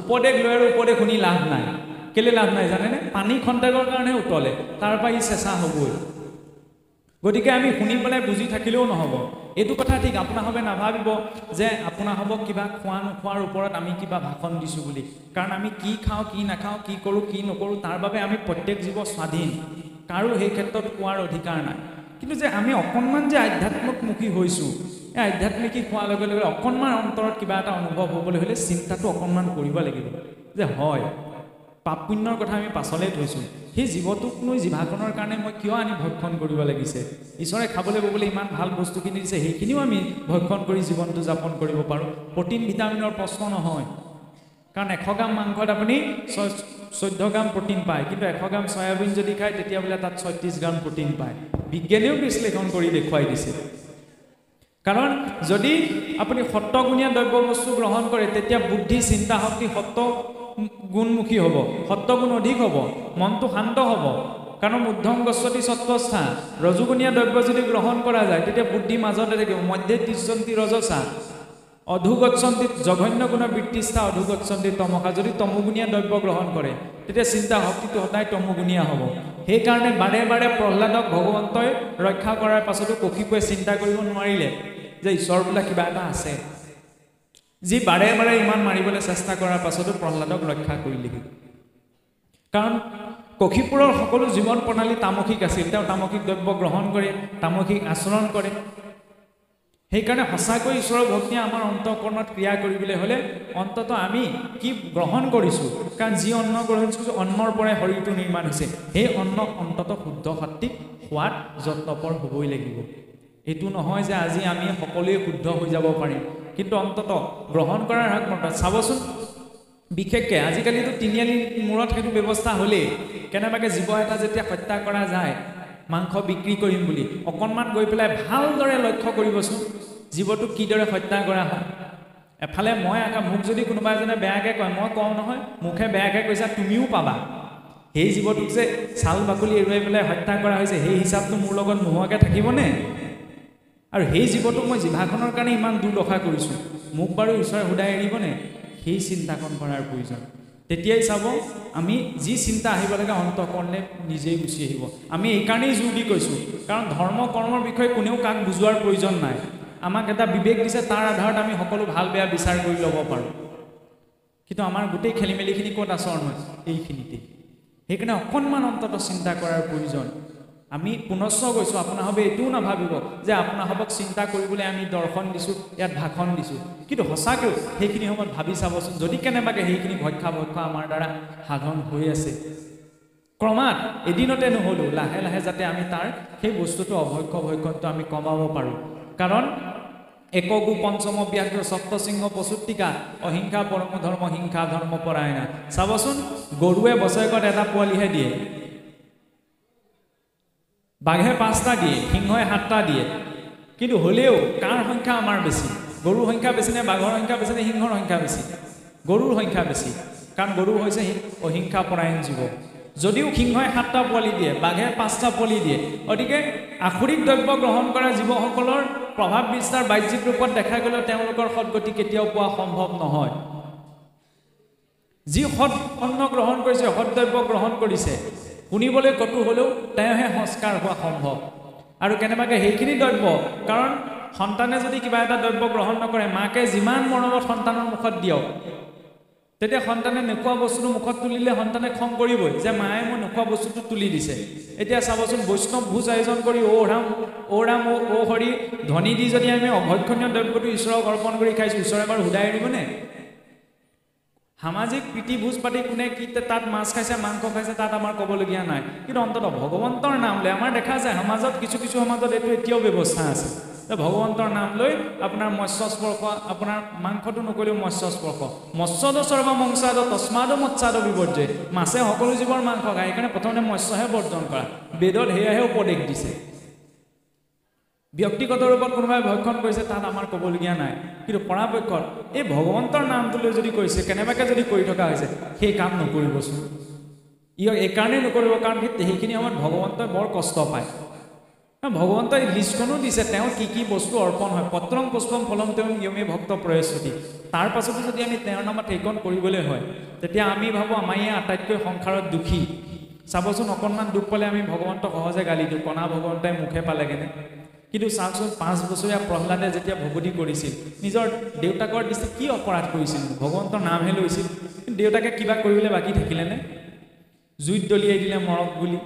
উপদেশ লৈ আৰু উপদেশ শুনি লাভ নাই কেলে লাভ নাই জানেনে পানী খন্তেকৰ কাৰণে উতলে তাৰ পৰা ই চেঁচা হ'বই গতিকে আমি শুনি পেলাই বুজি থাকিলেও নহ'ব এইটো কথা ঠিক আপোনাৰ হবে নাভাবিব যে আপোনাৰ হ'ব কিবা খোৱা নোখোৱাৰ ওপৰত আমি কিবা ভাষণ দিছোঁ বুলি কাৰণ আমি কি খাওঁ কি নাখাওঁ কি কৰোঁ কি নকৰোঁ তাৰ বাবে আমি প্ৰত্যেক জীৱ স্বাধীন কাৰো সেই ক্ষেত্ৰত কোৱাৰ অধিকাৰ নাই কিন্তু যে আমি অকণমান যে আধ্যাত্মিকমুখী হৈছোঁ এই আধ্যাত্মিক হোৱাৰ লগে লগে অকণমান অন্তৰত কিবা এটা অনুভৱ হ'বলৈ হ'লে চিন্তাটো অকণমান কৰিব লাগিব যে হয় পাপ পুণ্যৰ কথা আমি পাছলৈ থৈছোঁ সেই জীৱটোকনো জিভাখনৰ কাৰণে মই কিয় আনি ভক্ষণ কৰিব লাগিছে ঈশ্বৰে খাবলৈ ববলৈ ইমান ভাল বস্তুখিনি দিছে সেইখিনিও আমি ভক্ষণ কৰি জীৱনটো যাপন কৰিব পাৰোঁ প্ৰটিন ভিটামিনৰ প্ৰশ্ন নহয় কাৰণ 100 গ্ৰাম মাংসত আপুনি 14 গ্ৰাম প্ৰটিন পায় কিন্তু 100 গ্ৰাম সয়াবিন যদি খায় তেতিয়া বোলে তাত 36 গ্ৰাম প্ৰটিন পায় বিজ্ঞানেও বিশ্লেষণ কৰি দেখুৱাই দিছে কাৰণ যদি আপুনি সত্ত্বগুণীয় দ্ৰব্য বস্তু গ্ৰহণ কৰে তেতিয়া বুদ্ধি চিন্তা শক্তি সত্ত্ব গুণমুখী হ'ব সত্ত্বগুণ অধিক হ'ব মনটো শান্ত হ'ব কাৰণ উদ্ধং গচ্ছতি সত্ত্বস্থা ৰজোগুণীয় দ্ৰব্য যদি গ্ৰহণ কৰা যায় তেতিয়া বুদ্ধি মাজতে থাকিব মধ্যে তিষ্ঠন্তি ৰজসা অধুগচ্ছন্তি জঘন্য গুণ বৃত্তিস্থা অধুগচ্ছন্তি তমসা যদি তমোগুণীয় দ্ৰব্য গ্ৰহণ কৰে তেতিয়া চিন্তা শক্তিটো সদায় তমোগুণীয়া হ'ব সেইকাৰণে বাৰে বাৰে প্ৰহ্লাদক ভগৱন্তই ৰক্ষা কৰাৰ পাছতো কক্ষিপুৱে চিন্তা কৰিব নোৱাৰিলে যে ঈশ্বৰ বোলা কিবা এটা আছে যি বাৰে বাৰে ইমান মাৰিবলৈ চেষ্টা কৰাৰ পাছতো প্ৰহ্লাদক ৰক্ষা কৰিলেহি কাৰণ কক্ষিপুৰৰ সকলো জীৱন প্ৰণালী তামসিক আছিল তেওঁ তামসিক দ্ৰব্য গ্ৰহণ কৰে তামসিক আচৰণ কৰে সেইকাৰণে সঁচাকৈ ঈশ্বৰৰ ভক্তিয়ে আমাৰ অন্তঃকৰণত ক্ৰিয়া কৰিবলৈ হ'লে অন্তত আমি কি গ্ৰহণ কৰিছোঁ কাৰণ যি অন্ন গ্ৰহণ কৰিছোঁ অন্নৰ পৰাই শৰীৰটো নিৰ্মাণ হৈছে সেই অন্ন অন্তত শুদ্ধ সাত্বিক সোৱাদ যত্নপৰ হ'বই লাগিব এইটো নহয় যে আজি আমি সকলোৱে শুদ্ধ হৈ যাব পাৰিম কিন্তু অন্তত গ্ৰহণ কৰাৰ হাকমত চাবচোন বিশেষকৈ আজিকালিতো তিনিআলি মূৰত সেইটো ব্যৱস্থা হ'লেই কেনেবাকৈ জীৱ এটা যেতিয়া হত্যা কৰা যায় মাংস বিক্ৰী কৰিম বুলি অকণমান গৈ পেলাই ভালদৰে লক্ষ্য কৰিবচোন জীৱটোক কিদৰে হত্যা কৰা হয় এফালে মই মোক যদি কোনোবা এজনে বেয়াকৈ কয় মই কওঁ নহয় মুখে বেয়াকৈ কৈছা তুমিও পাবা সেই জীৱটোক যে ছাল বাকলি এৰুৱাই পেলাই হত্যা কৰা হৈছে সেই হিচাপটো মোৰ লগত নোহোৱাকৈ থাকিবনে আৰু সেই জীৱটোক মই জিভাখনৰ কাৰণে ইমান দুৰ্দশা কৰিছোঁ মোক বাৰু ঈশ্বৰে সদায় এৰিবনে সেই চিন্তাকণ কৰাৰ প্ৰয়োজন তেতিয়াই চাব আমি যি চিন্তা আহিব লাগে অন্তঃকৰণে নিজেই গুচি আহিব আমি এইকাৰণেই জোৰ দি কৈছোঁ কাৰণ ধৰ্ম কৰ্মৰ বিষয়ে কোনেও কাক বুজোৱাৰ প্ৰয়োজন নাই আমাক এটা বিবেক দিছে তাৰ আধাৰত আমি সকলো ভাল বেয়া বিচাৰ কৰি ল'ব পাৰোঁ কিন্তু আমাৰ গোটেই খেলি মেলিখিনি ক'ত আচৰণ হয় এইখিনিতেই সেইকাৰণে অকণমান অন্তত চিন্তা কৰাৰ প্ৰয়োজন আমি পুনশ্চ গৈছোঁ আপোনাৰ হবে এইটোও নাভাবিব যে আপোনাৰ হবক চিন্তা কৰিবলৈ আমি দৰ্শন দিছোঁ ইয়াত ভাষণ দিছোঁ কিন্তু সঁচাকৈও সেইখিনি সময়ত ভাবি চাবচোন যদি কেনেবাকৈ সেইখিনি ভক্ষা আমাৰ দ্বাৰা সাধন হৈ আছে ক্ৰমাৎ এদিনতে নহ'লেও লাহে লাহে যাতে আমি তাৰ সেই বস্তুটো ভক্ষণটো আমি কমাব পাৰোঁ কাৰণ একগু পঞ্চম ব্যাঘ্ৰ সপ্তসিংহ পশুত্তিকা অহিংসা পৰম ধৰ্ম হিংসা ধৰ্ম পৰায়ণা চাবচোন গৰুৱে বছৰেকত এটা পোৱালিহে দিয়ে বাঘে 5টা দিয়ে সিংহই 7টা দিয়ে কিন্তু হ'লেও কাৰ সংখ্যা আমাৰ বেছি গৰুৰ সংখ্যা বেছি নে বাঘৰ সংখ্যা বেছি নে সিংহৰ সংখ্যা বেছি গৰুৰ সংখ্যা বেছি কাৰণ গৰু হৈছে অহিংসা পৰায়ণ জীৱ যদিও সিংহই 7টা পোৱালি দিয়ে বাঘে 5টা পোৱালি দিয়ে গতিকে আখৰিক দ্ৰব্য গ্ৰহণ কৰা জীৱসকলৰ প্ৰভাৱ বিস্তাৰ বাহ্যিক ৰূপত দেখা গ'লেও তেওঁলোকৰ সদগতি কেতিয়াও পোৱা সম্ভৱ নহয় যি সৎ অন্ন গ্ৰহণ কৰিছে সৎ দ্ৰব্য গ্ৰহণ কৰিছে শুনিবলৈ কটু হ'লেও তেওঁহে সংস্কাৰ হোৱা সম্ভৱ আৰু কেনেবাকৈ সেইখিনি দ্ৰব্য কাৰণ সন্তানে যদি কিবা এটা দ্ৰব্য গ্ৰহণ নকৰে মাকে যিমান মৰমত সন্তানৰ মুখত দিয়ক তেতিয়া সন্তানে নোখোৱা বস্তুটো মুখত তুলিলে সন্তানে খং কৰিবই যে মায়ে মই নোখোৱা বস্তুটো তুলি দিছে এতিয়া চাবচোন বৈষ্ণৱ ভোজ আয়োজন কৰি অ' ৰাম অ' হৰি ধ্বনি দি যদি আমি অভক্ষণীয় দ্ৰব্যটো ঈশ্বৰক অৰ্পণ কৰি খাইছোঁ ঈশ্বৰে বাৰু সুদাই এৰিবনে সামাজিক প্ৰীতি ভোজ পাতি কোনে কি তাত মাছ খাইছে মাংস খাইছে তাত আমাৰ ক'বলগীয়া নাই কিন্তু অন্তত ভগৱন্তৰ নাম লৈ আমাৰ দেখা যায় সমাজত কিছু সমাজত এইটো এতিয়াও ব্যৱস্থা আছে যে ভগৱন্তৰ নাম লৈ আপোনাৰ মৎস্য স্পৰ্শ আপোনাৰ মাংসটো নকৰিলেও মৎস্য স্পৰ্শ মৎস্যদ সৰ্বমংসাদ তস্মাদ মৎস্যাদ বিবৰ্জে মাছে সকলো জীৱৰ মাংস খায় সেইকাৰণে প্ৰথমতে মৎস্যহে বৰ্জন কৰা বেদত সেয়াহে উপদেশ দিছে ব্যক্তিগত ৰূপত কোনোবাই ভক্ষণ কৰিছে তাত আমাৰ ক'বলগীয়া নাই কিন্তু পৰাপক্ষত এই ভগৱন্তৰ নামটো লৈ যদি কৰিছে কেনেবাকৈ যদি কৰি থকা হৈছে সেই কাম নকৰিবচোন এইকাৰণেই নকৰিব কাৰণ সেইখিনি সময়ত ভগৱন্তই বৰ কষ্ট পায় ভগৱন্তই লিষ্টখনো দিছে তেওঁ কি কি বস্তু অৰ্পণ হয় পত্ৰং পুষ্পম ফলম তেওঁ নিয়মে ভক্ত প্ৰয়স্তুতি তাৰ পাছতো যদি আমি তেওঁৰ নামত সেইকণ কৰিবলৈ হয় তেতিয়া আমি ভাবোঁ আমাৰ আটাইতকৈ সংসাৰত দুখী চাবচোন অকণমান দুখ পালে আমি ভগৱন্তক সহজে গালি দিওঁ কণা ভগৱন্তই মুখে পালেগেনে কিন্তু চাওকচোন 5 বছৰীয়া প্ৰহ্লাদে যেতিয়া ভগৱতী কৰিছিল নিজৰ দেউতাকৰ দৃষ্টিত কি অপৰাধ কৰিছিল ভগৱন্তৰ নামহে লৈছিল দেউতাকে কিবা কৰিবলৈ বাকী থাকিলেনে জুইত দলিয়াই দিলে মৰক বুলি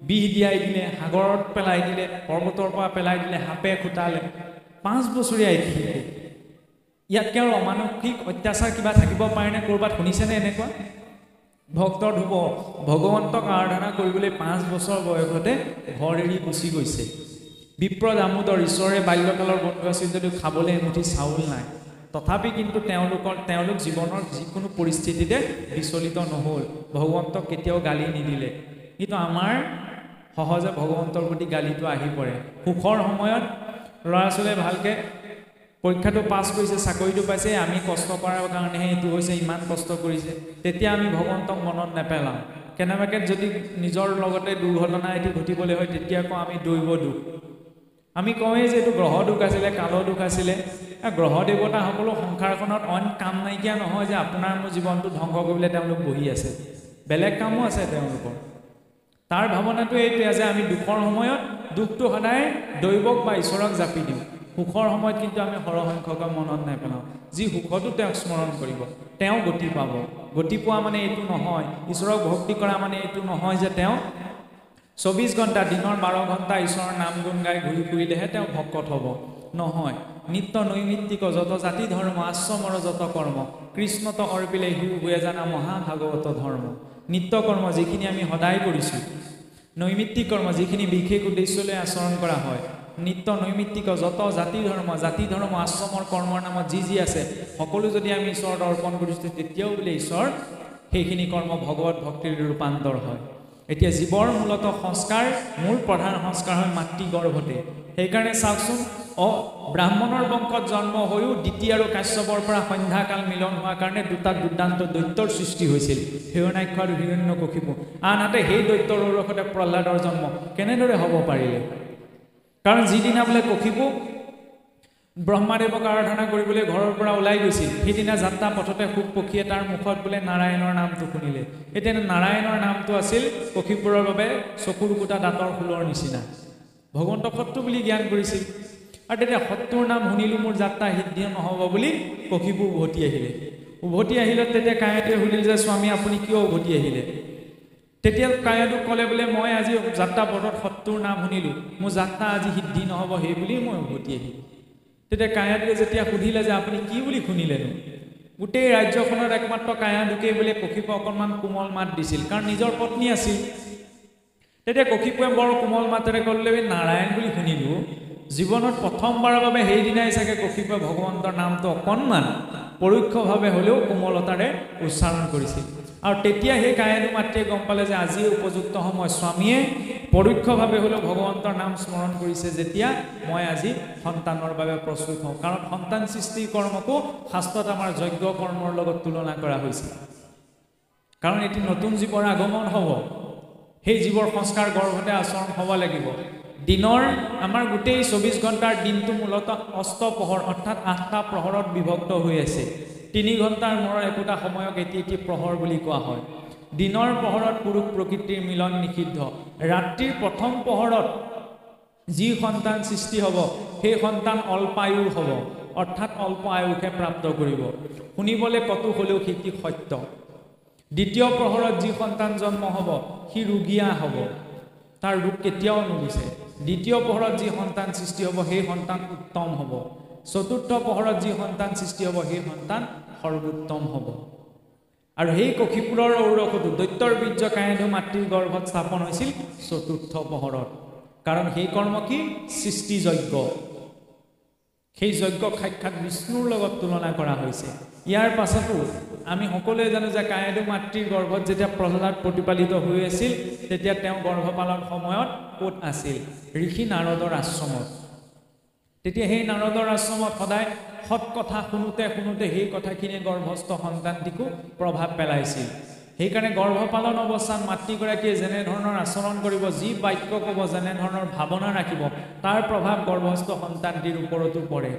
বিহ দিয়াই দিলে সাগৰত পেলাই দিলে পৰ্বতৰ পৰা পেলাই দিলে সাপে খুটালে 5 বছৰীয়া ইয়াতকৈ আৰু অমানসিক অত্যাচাৰ কিবা থাকিব পাৰেনে ক'ৰবাত শুনিছেনে এনেকুৱা ভক্তৰ ধুব ভগৱন্তক আৰাধনা কৰিবলৈ 5 বছৰ বয়সতে ঘৰ এৰি গুচি গৈছে বিপ্ৰ দামোদৰ ঈশ্বৰে বাল্যকালৰ বন্ধু আছিল যদিও খাবলৈ এমুঠি চাউল নাই তথাপি কিন্তু তেওঁলোক জীৱনৰ যিকোনো পৰিস্থিতিতে বিচলিত নহ'ল ভগৱন্তক কেতিয়াও গালি নিদিলে কিন্তু আমাৰ সহজে ভগৱন্তৰ প্ৰতি গালিটো আহি পৰে সুখৰ সময়ত ল'ৰা ছোৱালীয়ে ভালকৈ পৰীক্ষাটো পাছ কৰিছে চাকৰিটো পাইছে আমি কষ্ট কৰাৰ কাৰণেহে এইটো হৈছে ইমান কষ্ট কৰিছে তেতিয়া আমি ভগৱন্তক মনত নেপেলাওঁ কেনেবাকৈ যদি নিজৰ লগতে দুৰ্ঘটনা এটি ঘটিবলৈ হয় তেতিয়া আকৌ আমি দৈৱ দুখ আমি কওঁৱেই যে এইটো গ্ৰহ দুখ আছিলে কাল দুখ আছিলে গ্ৰহ দেৱতাসকলো সংসাৰখনত অইন কাম নাইকিয়া নহয় যে আপোনাৰ মোৰ জীৱনটো ধ্বংস কৰিবলৈ তেওঁলোক বহি আছে বেলেগ কামো আছে তেওঁলোকৰ তাৰ ভাৱনাটো এইটোৱে যে আমি দুখৰ সময়ত দুখটো সদায় দৈৱক বা ঈশ্বৰক জাপি দিওঁ সুখৰ সময়ত কিন্তু আমি সৰহসংখ্যক মনত নেপেলাওঁ যি সুখতো তেওঁক স্মৰণ কৰিব তেওঁ গতি পাব গতি পোৱা মানে এইটো নহয় ঈশ্বৰক ভক্তি কৰা মানে এইটো নহয় যে তেওঁ 24 ঘণ্টা দিনৰ 12 ঘণ্টা ঈশ্বৰৰ নাম গুণ গাই ঘূৰি ফুৰিলেহে তেওঁ ভকত হ'ব নহয় নিত্য নৈমিত্তিক যত জাতি ধৰ্ম আশ্ৰমৰ যত কৰ্ম কৃষ্ণত অৰ্পিলে হিউ হৈ জানা মহাভাগৱত ধৰ্ম নিত্য কৰ্ম যিখিনি আমি সদায় কৰিছোঁ নৈমিত্তিক কৰ্ম যিখিনি বিশেষ উদ্দেশ্যলৈ আচৰণ কৰা হয় নিত্য নৈমিত্তিক যত জাতি ধৰ্ম আশ্ৰমৰ কৰ্মৰ নামত যি আছে সকলো যদি আমি ঈশ্বৰত অৰ্পণ কৰিছোঁ তেতিয়াও বোলে ঈশ্বৰ সেইখিনি কৰ্ম ভগৱত ভক্তিৰ ৰূপান্তৰ হয় এতিয়া জীৱৰ মূলত সংস্কাৰ মূল প্ৰধান সংস্কাৰ হয় মাতৃ গৰ্ভতে সেইকাৰণে চাওকচোন ব্ৰাহ্মণৰ বংশত জন্ম হৈও দ্বিতীয় আৰু কাশ্যপৰ পৰা সন্ধ্যাকাল মিলন হোৱাৰ কাৰণে দুটা দুৰ্দান্ত দৈত্যৰ সৃষ্টি হৈছিল হিৰণ্যাক্ষ আৰু হিৰণ্যকশিপু আনহাতে সেই দৈত্যৰ ঔৰসতে প্ৰহ্লাদৰ জন্ম কেনেদৰে হ'ব পাৰিলে কাৰণ যিদিনা বোলে কশিপু ব্ৰহ্মাদেৱক আৰাধনা কৰিবলৈ ঘৰৰ পৰা ওলাই গৈছিল সেইদিনা যাত্ৰা পথতে সুখ পক্ষীয়ে তাৰ মুখত বোলে নাৰায়ণৰ নামটো শুনিলে এতিয়া নাৰায়ণৰ নামটো আছিল কশিপুৰৰ বাবে চকুৰ গোটা দাঁতৰ ফুলৰ নিচিনা ভগৱন্তক শত্ৰু বুলি জ্ঞান কৰিছিল আৰু তেতিয়া শত্ৰুৰ নাম শুনিলোঁ মোৰ যাত্ৰা সিদ্ধি নহ'ব বুলি কশিপু উভতি আহিলে তেতিয়া কাঁয়াটোৱে সুধিল যে স্বামী আপুনি কিয় উভতি আহিলে তেতিয়া কাঁয়াটোক ক'লে বোলে মই আজি যাত্ৰা পথত শত্ৰুৰ নাম শুনিলোঁ মোৰ যাত্ৰা আজি সিদ্ধি নহ'ব সেই বুলি মই উভতি আহিলোঁ তেতিয়া কাঁয়াটোৱে যেতিয়া সুধিলে যে আপুনি কি বুলি শুনিলেনো গোটেই ৰাজ্যখনত একমাত্ৰ কাঁয়াটোকেই বোলে কশিপু অকণমান কোমল মাত দিছিল কাৰণ নিজৰ পত্নী আছিল তেতিয়া কশিপুৱে বৰ কোমল মাতেৰে ক'লে নাৰায়ণ বুলি শুনিলোঁ জীৱনত প্ৰথমবাৰৰ বাবে সেইদিনাই চাগে কশিপুৱে ভগৱন্তৰ নামটো অকণমান পৰোক্ষভাৱে হ'লেও কোমলতাৰে উচ্চাৰণ কৰিছিল আৰু তেতিয়া সেই কাঁয়াটো মাতৃয়ে গম পালে যে আজি উপযুক্ত সময় স্বামীয়ে পৰোক্ষভাৱে হ'লেও ভগৱন্তৰ নাম স্মৰণ কৰিছে যেতিয়া মই আজি সন্তানৰ বাবে প্ৰস্তুত হওঁ কাৰণ সন্তান সৃষ্টিৰ কৰ্মকো শাস্ত্ৰত আমাৰ যজ্ঞ কৰ্মৰ লগত তুলনা কৰা হৈছে কাৰণ এটি নতুন জীৱৰ আগমন হ'ব সেই জীৱৰ সংস্কাৰ গৰ্ভতে আচৰণ হ'ব লাগিব দিনৰ আমাৰ গোটেই 24 ঘণ্টাৰ দিনটো মূলতঃ অস্তপহৰ অৰ্থাৎ 8টা প্ৰহৰত বিভক্ত হৈ আছে 3 ঘণ্টাৰ মূৰৰ একোটা সময়ক এটি প্ৰহৰ বুলি কোৱা হয় দিনৰ প্ৰহৰত পুৰুষ প্ৰকৃতিৰ মিলন নিষিদ্ধ ৰাত্ৰিৰ প্ৰথম প্ৰহৰত যি সন্তান সৃষ্টি হ'ব সেই সন্তান অল্পায়ুৰ হ'ব অৰ্থাৎ অল্প আয়ুষে প্ৰাপ্ত কৰিব শুনিবলৈ কতো হ'লেও সিটি সত্য দ্বিতীয় প্ৰহৰত যি সন্তান জন্ম হ'ব সি ৰোগীয়া হ'ব তাৰ ৰোগ কেতিয়াও নুগুছে দ্বিতীয় প্ৰহৰত যি সন্তান সৃষ্টি হ'ব সেই সন্তান উত্তম হ'ব চতুৰ্থ প্ৰহৰত যি সন্তান সৃষ্টি হ'ব সেই সন্তান সৰ্বোত্তম হ'ব আৰু সেই কশিপুৰৰ ঔৰসটো দৈত্যৰ বীৰ্য কাঁয়াধু মাতৃৰ গৰ্ভত স্থাপন হৈছিল চতুৰ্থ প্ৰহৰত কাৰণ সেই কৰ্ম কি সৃষ্টি যজ্ঞ সেই যজ্ঞক সাক্ষাৎ বিষ্ণুৰ লগত তুলনা কৰা হৈছে ইয়াৰ পাছতো আমি সকলোৱে জানো যে কাঁয়াধু মাতৃৰ গৰ্ভত যেতিয়া প্ৰহ্লাদ প্ৰতিপালিত হৈ আছিল তেতিয়া তেওঁ গৰ্ভপালন সময়ত ক'ত আছিল ঋষি নাৰদৰ আশ্ৰমত তেতিয়া সেই নাৰদৰ আশ্ৰমত সদায় সৎ কথা শুনোতে সেই কথাখিনিয়ে গৰ্ভস্থ সন্তানটিকো প্ৰভাৱ পেলাইছিল সেইকাৰণে গৰ্ভপালন অৱস্থাত মাতৃগৰাকীয়ে যেনে ধৰণৰ আচৰণ কৰিব, যি বাক্য ক'ব, যেনে ধৰণৰ ভাৱনা ৰাখিব, তাৰ প্ৰভাৱ গৰ্ভস্থ সন্তানটিৰ ওপৰতো পৰে।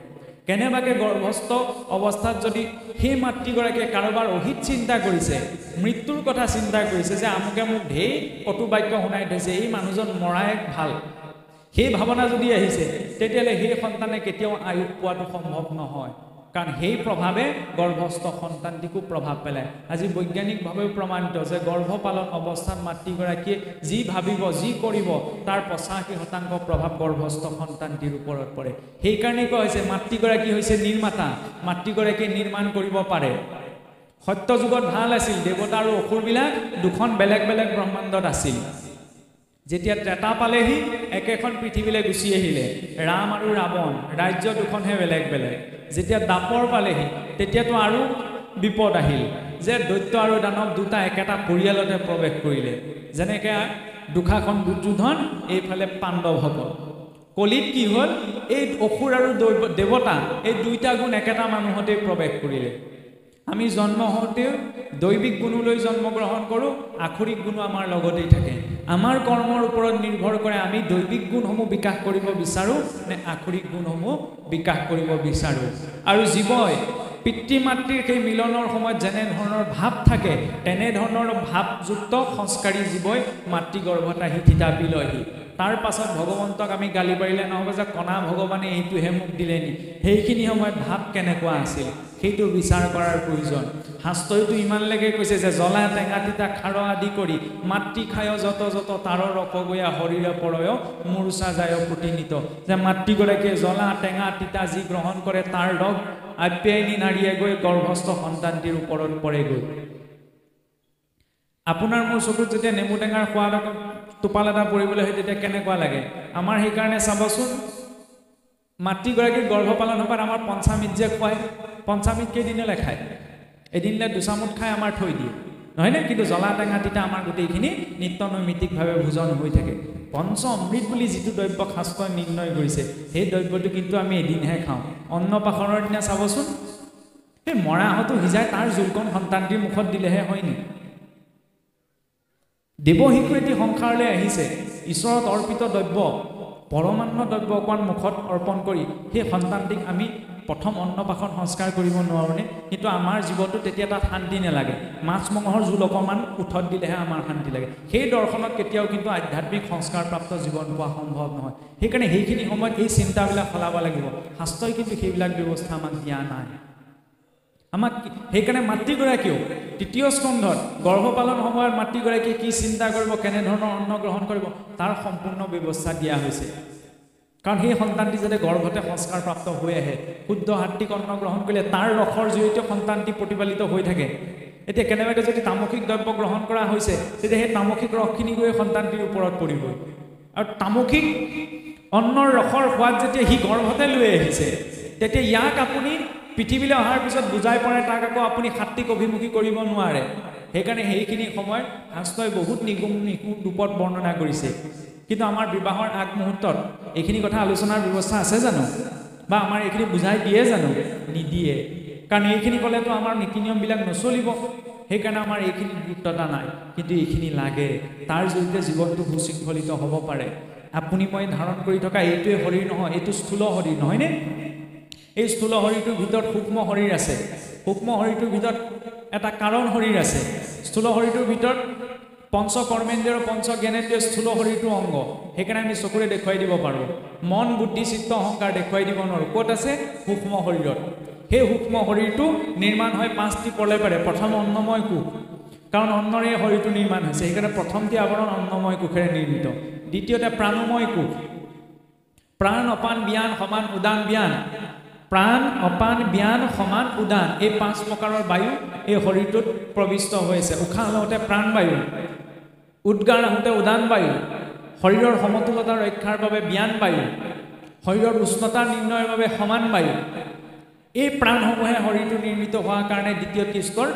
কেনেবাকৈ গৰ্ভস্থ অৱস্থাত যদি সেই মাতৃগৰাকীয়ে কাৰোবাৰ অহিত চিন্তা কৰিছে, মৃত্যুৰ কথা চিন্তা কৰিছে, যে আমুকে মোক ঢেৰ কটু বাক্য শুনাই থৈছে, এই মানুহজন মৰাই ভাল, সেই ভাৱনা যদি আহিছে, তেতিয়াহ'লে সেই সন্তানে কেতিয়াও আয়ুস পোৱাটো সম্ভৱ নহয়, কাৰণ সেই প্ৰভাৱে গৰ্ভস্থ সন্তানটিকো প্ৰভাৱ পেলায়। আজি বৈজ্ঞানিকভাৱেও প্ৰমাণিত যে গৰ্ভপালন অৱস্থাত মাতৃগৰাকীয়ে যি ভাবিব, যি কৰিব, তাৰ 85% প্ৰভাৱ গৰ্ভস্থ সন্তানটিৰ ওপৰত পৰে। সেইকাৰণে কোৱা হৈছে মাতৃগৰাকী হৈছে নিৰ্মাতা, মাতৃগৰাকীয়ে নিৰ্মাণ কৰিব পাৰে। সত্য যুগত ভাল আছিল, দেৱতা আৰু অসুৰবিলাক দুখন বেলেগ বেলেগ ব্ৰহ্মাণ্ডত আছিল। যেতিয়া ত্ৰেতা পালেহি, একেখন পৃথিৱীলৈ গুচি আহিলে, ৰাম আৰু ৰাৱণ, ৰাজ্য দুখনহে বেলেগ বেলেগ। যেতিয়া দাপৰ পালেহি, তেতিয়াতো আৰু বিপদ আহিল, যে দৈত্য আৰু দানৱ দুটা একেটা পৰিয়ালতে প্ৰৱেশ কৰিলে, যেনেকৈ দুষাখন দুৰ্যোধন, এইফালে পাণ্ডৱসকল। কলিত কি হ'ল, এই অসুৰ আৰু দেৱতা এই দুইটা গুণ একেটা মানুহতেই প্ৰৱেশ কৰিলে। আমি জন্ম হওঁতেও দৈবিক গুণলৈ জন্মগ্ৰহণ কৰোঁ, আখৰিক গুণো আমাৰ লগতেই থাকে। আমাৰ কৰ্মৰ ওপৰত নিৰ্ভৰ কৰে আমি দৈবিক গুণসমূহ বিকাশ কৰিব বিচাৰোঁ নে আখৰিক গুণসমূহ বিকাশ কৰিব বিচাৰোঁ। আৰু জীৱই পিতৃ মাতৃৰ সেই মিলনৰ সময়ত যেনে ধৰণৰ ভাৱ থাকে, তেনেধৰণৰ ভাৱযুক্ত সংস্কাৰী জীৱই মাতৃগৰ্ভত আহি থিতাপি লয়হি। তাৰ পাছত ভগৱন্তক আমি গালি পাৰিলে নহ'ব যে কণা ভগৱানে এইটোহে মোক দিলে নি, সেইখিনি সময়ত ভাৱ কেনেকুৱা আছিল সেইটো বিচাৰ কৰাৰ প্ৰয়োজন। শাস্ত্ৰইতো ইমানলৈকে কৈছে যে জ্বলা টেঙা তিতা খাৰ আদি কৰি মাতৃ খায় যত যত তাৰ ৰকগয়া শৰীৰে পৰয় মূৰ্ছা যায় প্ৰতিনিত, যে মাতৃগৰাকীয়ে জ্বলা টেঙা তিতা যি গ্ৰহণ কৰে তাৰ ৰস আপ্যায়নী নাৰীয়ে গৈ গৰ্ভস্থ সন্তানটিৰ ওপৰত পৰেগৈ। আপোনাৰ মোৰ চকুত যেতিয়া নেমু টেঙাৰ সোৱাদ টোপাল এটা পৰিবলৈ হয়, তেতিয়া কেনেকুৱা লাগে আমাৰ। সেইকাৰণে চাবচোন, মাতৃগৰাকীৰ গৰ্ভপালন সময়ত আমাৰ পঞ্চামৃত যে খুৱায়, পঞ্চামৃত কেইদিনলৈ খায়, এদিনলৈ দুচামুট খাই আমাৰ থৈ দিয়ে, নহয়নে? কিন্তু জ্বলা টেঙা তিতা আমাৰ গোটেইখিনি নিত্য নৈমিত্তিকভাৱে ভোজন হৈ থাকে। পঞ্চ অমৃত বুলি যিটো দ্ৰব্য শাস্ত্ৰই নিৰ্ণয় কৰিছে, সেই দ্ৰব্যটো কিন্তু আমি এদিনহে খাওঁ। অন্নপ্ৰাশনৰ দিনা চাবচোন, সেই মৰাহতো সিজাই তাৰ জোলকণ সন্তানটিৰ মুখত দিলেহে হয়নি? দেৱশিশুটি সংসাৰলৈ আহিছে, ঈশ্বৰত অৰ্পিত দ্ৰব্য পৰমান্ন দ্ৰব্য অকণ মুখত অৰ্পণ কৰি সেই সন্তানটিক আমি প্ৰথম অন্নপ্ৰাশন সংস্কাৰ কৰিব নোৱাৰোঁনে? কিন্তু আমাৰ জীৱনটো তেতিয়া তাত শান্তি নালাগে, মাছ মাংসৰ জোল অকণমান উঠত দিলেহে আমাৰ শান্তি লাগে। সেই দৰ্শনত কেতিয়াও কিন্তু আধ্যাত্মিক সংস্কাৰপ্ৰাপ্ত জীৱন পোৱা সম্ভৱ নহয়। সেইকাৰণে সেইখিনি সময়ত এই চিন্তাবিলাক সলাব লাগিব। শাস্ত্ৰই কিন্তু সেইবিলাক ব্যৱস্থা আমাক দিয়া নাই আমাক। সেইকাৰণে মাতৃগৰাকীয়েও তৃতীয় স্কন্ধত গৰ্ভপালন সময়ত মাতৃগৰাকীয়ে কি চিন্তা কৰিব, কেনেধৰণৰ অন্ন গ্ৰহণ কৰিব, তাৰ সম্পূৰ্ণ ব্যৱস্থা দিয়া হৈছে। কাৰণ সেই সন্তানটি যাতে গৰ্ভতে সংস্কাৰপ্ৰাপ্ত হৈ আহে, শুদ্ধ সাত্বিক অন্ন গ্ৰহণ কৰিলে তাৰ ৰসৰ জৰিয়তে সন্তানটি প্ৰতিপালিত হৈ থাকে। এতিয়া কেনেবাকৈ যদি তামসিক দ্ৰব্য গ্ৰহণ কৰা হৈছে, তেতিয়া সেই তামসিক ৰসখিনি গৈ সন্তানটিৰ ওপৰত পৰিব। আৰু তামসিক অন্নৰ ৰসৰ সোৱাদ যেতিয়া সি গৰ্ভতে লৈ আহিছে, তেতিয়া ইয়াক আপুনি পৃথিৱীলৈ অহাৰ পিছত বুজাই পৰে, তাক আকৌ আপুনি সাত্বিক অভিমুখী কৰিব নোৱাৰে। সেইকাৰণে সেইখিনি সময়ত শাস্ত্ৰই বহুত নিগুণ ৰূপত বৰ্ণনা কৰিছে। কিন্তু আমাৰ বিবাহৰ আগমুহূৰ্তত এইখিনি কথা আলোচনাৰ ব্যৱস্থা আছে জানো? বা আমাৰ এইখিনি বুজাই দিয়ে জানো? নিদিয়ে। কাৰণ এইখিনি ক'লেতো আমাৰ নীতি নিয়মবিলাক নচলিব। সেইকাৰণে আমাৰ এইখিনি গুৰুত্বতা নাই, কিন্তু এইখিনি লাগে। তাৰ জৰিয়তে জীৱনটো সুশৃংখলিত হ'ব পাৰে। আপুনি মই ধাৰণ কৰি থকা এইটোৱে শৰীৰ নহয়, এইটো স্থূল শৰীৰ নহয়নে? এই স্থূল শৰীৰটোৰ ভিতৰত সূক্ষ্ম শৰীৰ আছে, সূক্ষ্ম শৰীৰটোৰ ভিতৰত এটা কাৰণ শৰীৰ আছে, স্থূল শৰীৰটোৰ ভিতৰত পঞ্চ কৰ্মেন্দ্ৰিয় পঞ্চ জ্ঞানেন্দ্ৰিয় স্থূল শৰীৰটো অংগ। সেইকাৰণে আমি চকুৰে দেখুৱাই দিব পাৰোঁ, মন বুদ্ধি চিত্ত অহংকাৰ দেখুৱাই দিব নোৱাৰোঁ। ক'ত আছে? সূক্ষ্ম শৰীৰত। সেই সূক্ষ্ম শৰীৰটো নিৰ্মাণ হয় 5টি প্ৰলেপেৰে। প্ৰথম অন্নময় কোষ, কাৰণ অন্নৰে শৰীৰটো নিৰ্মাণ হৈছে, সেইকাৰণে প্ৰথমটি আৱৰণ অন্নময় কোষেৰে নিৰ্মিত। দ্বিতীয়তে প্ৰাণময় কোষ, প্ৰাণ অপান ব্যান সমান উদান ব্যান, প্ৰাণ অপান ব্যান সমান উদান, এই 5 প্ৰকাৰৰ বায়ু এই শৰীৰটোত প্ৰবিষ্ট হৈছে। উশাহ লওঁতে প্ৰাণবায়ু, উদ্গাৰ আহোঁতে উদান বায়ু, শৰীৰৰ সমতুলতা ৰক্ষাৰ বাবে ব্যান বায়ু, শৰীৰৰ উষ্ণতা নিৰ্ণয়ৰ বাবে সমান বায়ু। এই প্ৰাণসমূহে শৰীৰটো নিৰ্মিত হোৱাৰ কাৰণে দ্বিতীয়টি স্তৰ